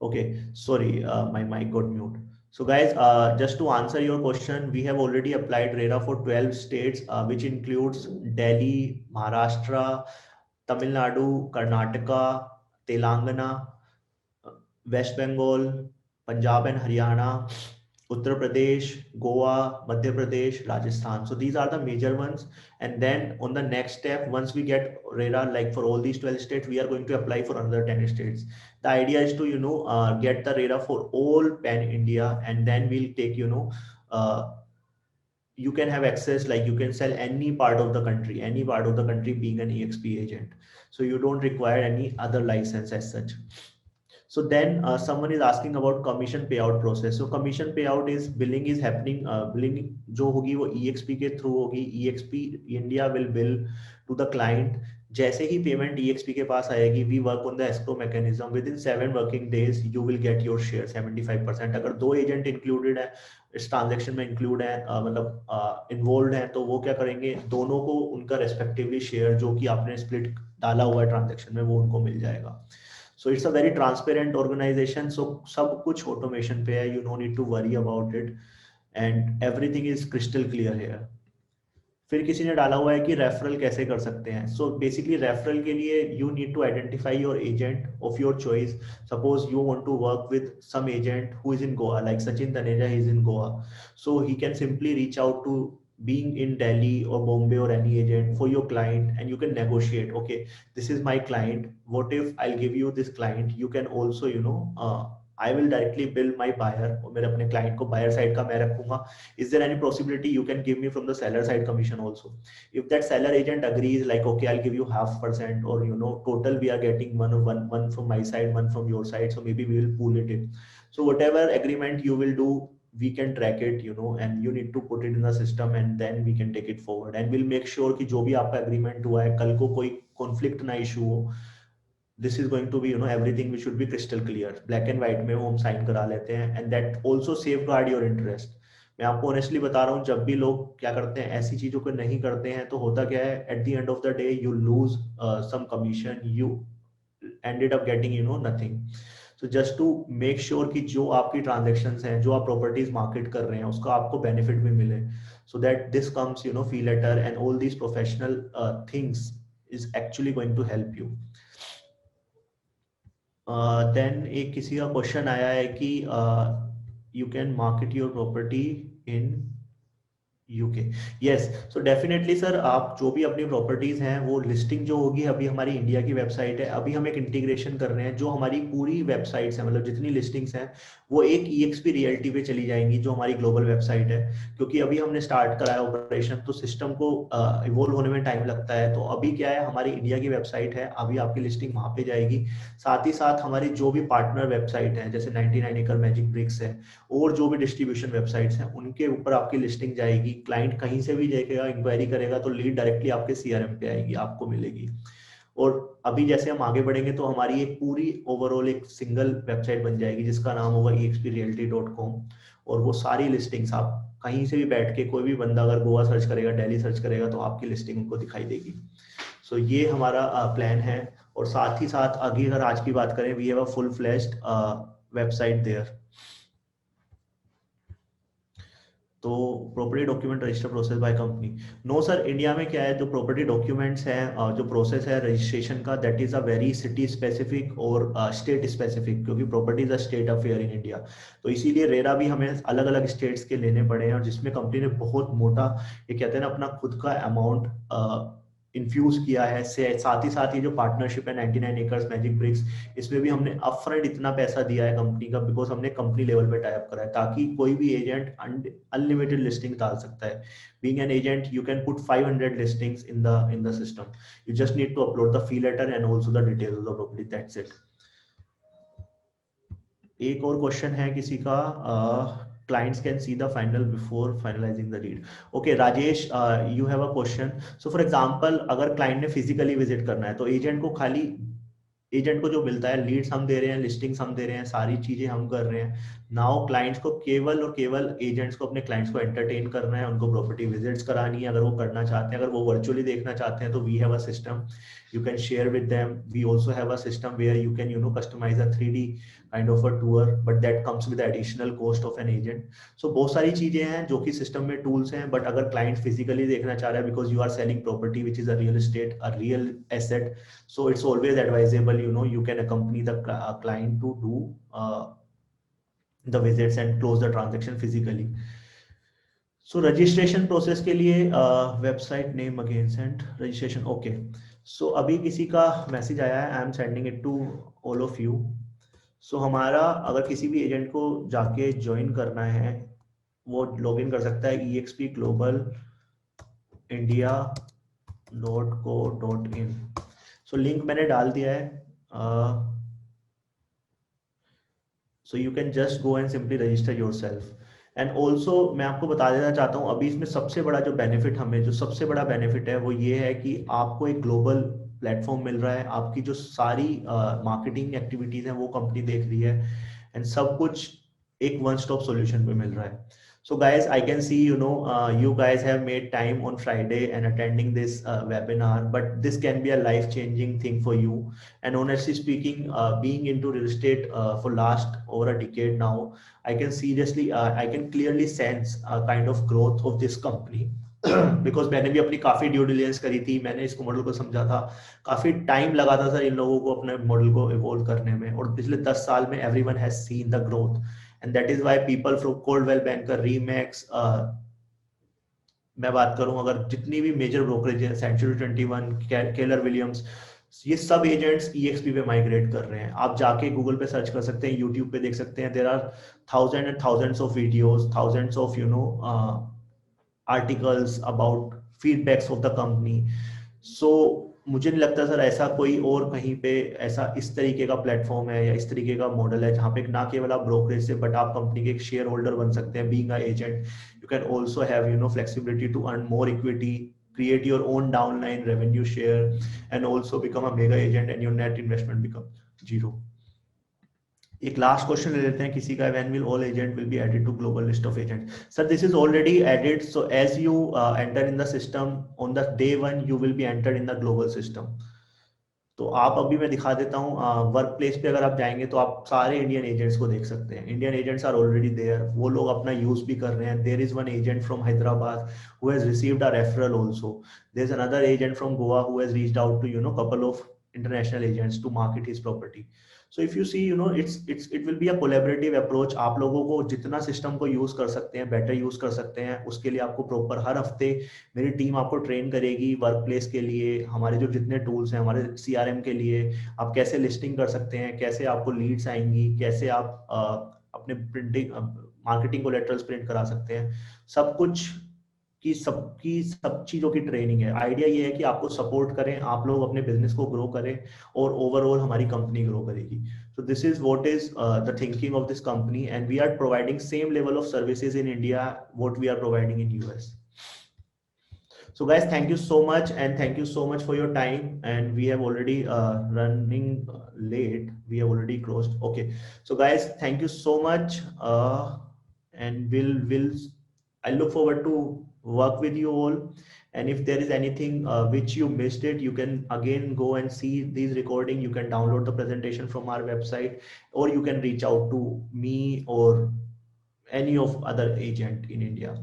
okay, sorry, my mic got mute. So guys, just to answer your question, we have already applied RERA for 12 states, which includes Delhi, Maharashtra, Tamil Nadu, Karnataka, Telangana, West Bengal, Punjab and Haryana, Uttar Pradesh, Goa, Madhya Pradesh, Rajasthan. So these are the major ones. And then on the next step, once we get RERA, like for all these 12 states, we are going to apply for another 10 states. The idea is to, get the RERA for all pan India, and then we'll take, you can have access, like you can sell any part of the country being an EXP agent. So you don't require any other license as such. So then someone is asking about commission payout process. So commission payout is billing is happening, billing जो होगी वो EXP के through होगी. EXP India will bill to the client. जैसे ही payment EXP के पास आएगी, we work on the escrow mechanism. Within 7 working days you will get your share 75%. अगर 2 agent included है इस ट्रांजेक्शन में, इंक्लूड है, मतलब इन्वॉल्व है, तो वो क्या करेंगे, दोनों को उनका रेस्पेक्टिवली शेयर जो कि आपने स्प्लिट डाला हुआ है ट्रांजेक्शन में, वो उनको मिल जाएगा. So it's a very transparent organization. So सब कुछ automation पे है. You no need to worry about it, and everything is crystal clear here. फिर किसी ने डाला हुआ है कि रेफरल कैसे कर सकते हैं. सो बेसिकली रेफरल के लिए you need to identify your agent of your choice. Suppose you want to work with some agent who is in Goa, like Sachin Taneja, he is in Goa. So he can simply reach out to being in Delhi or Bombay or any agent for your client, and you can negotiate, okay, this is my client, what if I'll give you this client, you can also I will directly bill my buyer, और मेरे अपने client को buyer side का मैं रखूंगा. Is there any possibility you can give me from the seller side commission also? If that seller agent agrees, like, okay, I'll give you 0.5%, or total we are getting one from my side, one from your side, so maybe we will pool it in. So whatever agreement you will do, we can track it, and you need to put it in the system, and then we can take it forward, and we'll make sure कि जो भी आपका agreement हुआ है, कल को कोई conflict ना issue हो, this is going to be everything which should be crystal clear, black and white में वो हम साइन करा लेते हैं, and that also safeguard your interest. मैं आपको ऑनेस्टली बता रहा हूँ, जब भी लोग क्या करते हैं ऐसी चीजों को नहीं करते हैं तो होता क्या है, at the end of the day you lose some commission, you ended up getting nothing. So just to make sure कि जो आपकी ट्रांजेक्शन्स हैं, जो आप प्रॉपर्टीज मार्केट कर रहे हैं, उसका आपको बेनिफिट भी मिले, so that this comes fee letter and all these professional things is actually going to help you. Then एक किसी का क्वेश्चन आया है कि you can market your property in UK. Yes, so definitely sir, आप जो भी अपनी प्रॉपर्टीज हैं वो लिस्टिंग जो होगी, अभी हमारी इंडिया की वेबसाइट है, अभी हम एक इंटीग्रेशन कर रहे हैं, जो हमारी पूरी वेबसाइट्स हैं, मतलब जितनी लिस्टिंग्स हैं वो एक EXP रियल्टी पे चली जाएंगी, जो हमारी ग्लोबल वेबसाइट है. क्योंकि अभी हमने स्टार्ट कराया ऑपरेशन, तो सिस्टम को इवोल्व होने में टाइम लगता है. तो अभी क्या है, हमारी इंडिया की वेबसाइट है, अभी आपकी लिस्टिंग वहां पे जाएगी. साथ ही साथ हमारी जो भी पार्टनर वेबसाइट है, जैसे 99 एकड़, मैजिक ब्रिक्स है, और जो भी डिस्ट्रीब्यूशन वेबसाइट्स हैं, उनके ऊपर आपकी लिस्टिंग जाएगी. क्लाइंट कहीं से भी देखेगा, इंक्वायरी करेगा, तो लीड डायरेक्टली आपके CRM पे आएगी, आपको मिलेगी. और अभी जैसे हम आगे बढ़ेंगे तो हमारी एक पूरी ओवरऑल एक सिंगल वेबसाइट बन जाएगी जिसका नाम होगा exprealty.com. और वो सारी लिस्टिंग्स आप कहीं से भी बैठ के, कोई भी बंदा अगर गोवा सर्च करेगा, दिल्ली सर्च करेगा, तो आपकी लिस्टिंग उनको दिखाई देगी. सो ये हमारा प्लान है. और साथ ही साथ आगे अगर आज की बात करें, we have a full fleshed website there. तो property document register process by company, no sir, India में क्या है, जो प्रॉपर्टी डॉक्यूमेंट्स हैं, जो प्रोसेस है रजिस्ट्रेशन का, that is a very city specific और स्टेट स्पेसिफिक, क्योंकि property is a state affair in India. तो इसीलिए रेरा भी हमें अलग अलग स्टेट्स के लेने पड़े हैं, और जिसमें कंपनी ने बहुत मोटा, ये कहते हैं ना, अपना खुद का अमाउंट इन्फ्यूज किया है. साथ ही साथ ये जो पार्टनरशिप है 99 एकर्स, मैजिक ब्रिक्स, इसमें भी हमने अपफ्रंट इतना पैसा दिया है कंपनी का, बिकॉज हमने कंपनी लेवल पे टाई अप करा है, ताकि कोई भी एजेंट अनलिमिटेड लिस्टिंग डाल सकता है. Being an agent you can put 500 listings in the system. You just need to upload the fee letter and also the details of the property. That's it. एक और क्वेश्चन है किसी का, clients can see the final before finalizing the deed. Okay, Rajesh, you have a question. So for example, अगर client ने physically visit करना है, तो एजेंट को खाली, एजेंट को जो मिलता है, लीड्स हम दे रहे हैं, लिस्टिंग्स हम दे रहे हैं, सारी चीजें हम कर रहे हैं. नाउ क्लाइंट्स को केवल और केवल एजेंट्स को अपने क्लाइंट्स को एंटरटेन करना है, उनको प्रॉपर्टी विजिट्स करानी है, अगर वो करना चाहते हैं. अगर वो वर्चुअली देखना चाहते हैं तो we have a system, you can share with them. We also have a system where you can customize a 3D kind of a tour, but that comes with the additional cost of an agent. So बहुत सारी चीजें हैं जो कि system में tools हैं, but अगर client physically देखना चाह रहा है, because you are selling property which is a real estate, a real asset, so it's always advisable, you can accompany the client to do the visits and close the transaction physically. So registration process के लिए website name again, send registration. Okay, so अभी किसी का message आया है, I am sending it to all of you. So हमारा, अगर किसी भी एजेंट को जाके ज्वाइन करना है, वो लॉगिन कर सकता है expglobalindia.co.in. So लिंक मैंने डाल दिया है. So you can just go and simply register yourself. And also मैं आपको बता देना चाहता हूँ, अभी इसमें सबसे बड़ा जो बेनिफिट, हमें जो सबसे बड़ा बेनिफिट है वो ये है कि आपको एक ग्लोबल प्लेटफॉर्म मिल रहा है. आपकी जो सारी मार्केटिंग एक्टिविटीज हैं वो कंपनी देख रही है, एंड सब कुछ एक वन स्टॉप सॉल्यूशन पे मिल रहा है. So guys, I can see, you guys have made time on Friday and attending this webinar, but this can be a life-changing thing for you. And honestly speaking, being into real estate for last over a decade now, I can clearly sense a kind of growth of this company. Because मैंने भी अपनी काफी due diligence करी थी, मैंने इसको model को समझा था, काफी टाइम लगा था सर इन लोगों को अपने मॉडल को इवॉल्व करने में, और पिछले 10 साल में everyone has seen the growth, and that is why people from Coldwell Banker, Remax, मैं बात करूं अगर जितनी भी मेजर ब्रोकरेज है, सेंचुरी 21, केलर विलियम्स, ये सब एजेंट्स EXP पे माइग्रेट कर रहे हैं. आप जाके गूगल पे सर्च कर सकते हैं, यूट्यूब पे देख सकते हैं, there are thousand and thousands of videos, thousands of articles about feedbacks of the company. So मुझे नहीं लगता सर ऐसा कोई और कहीं पे ऐसा इस तरीके का प्लेटफॉर्म है या इस तरीके का मॉडल है जहाँ पे ना केवल आप ब्रोकरेज से, बट आप कंपनी के एक शेयर होल्डर बन सकते हैं. Being a agent, you can also have flexibility to earn more equity create your own downline revenue share, and also become a mega agent and your net investment become zero. एक last question ले लेते हैं किसी का, when will all agent will be added to global list of agents? Sir, this is already added. So as you enter in the system on the day one, you will be entered in the global system. तो आप अभी मैं दिखा देता हूँ, work place पे अगर आप जाएंगे तो आप सारे इंडियन एजेंट्स को देख सकते हैं. Indian agents are already there, वो लोग अपना यूज भी कर रहे हैं. There is one agent from Hyderabad who has received a referral also. There is another agent from Goa who has reached out to couple of international agents to market his property. So if you see, it will be a collaborative approach. आप लोगों को जितना system को use कर सकते हैं, better use कर सकते हैं, उसके लिए आपको प्रॉपर हर हफ्ते मेरी टीम आपको ट्रेन करेगी वर्क प्लेस के लिए. हमारे जो जितने टूल्स हैं हमारे CRM के लिए, आप कैसे लिस्टिंग कर सकते हैं, कैसे आपको लीड्स आएंगी, कैसे आप अपने प्रिंटिंग मार्केटिंग कोलेटरल्स प्रिंट करा सकते हैं, सब कुछ सब चीजों की ट्रेनिंग है. आइडिया ये है कि आपको सपोर्ट करें, आप लोग अपने बिजनेस को ग्रो करें और ओवरऑल हमारी कंपनी ग्रो करेगी. So this is what is the thinking of this company, and we are providing same level of services in India what we are providing in US. So guys, thank you so much, and thank you so much for your time. And we have already running late. We have already closed. Okay. So guys, thank you so much. And I look forward to work with you all. And if there is anything which you missed it, you can again go and see these recording. You can download the presentation from our website, or you can reach out to me or any of other agent in India,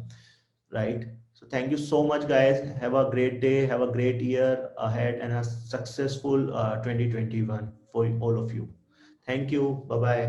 right? So thank you so much, guys. Have a great day. Have a great year ahead, and a successful 2021 for all of you. Thank you. Bye-bye.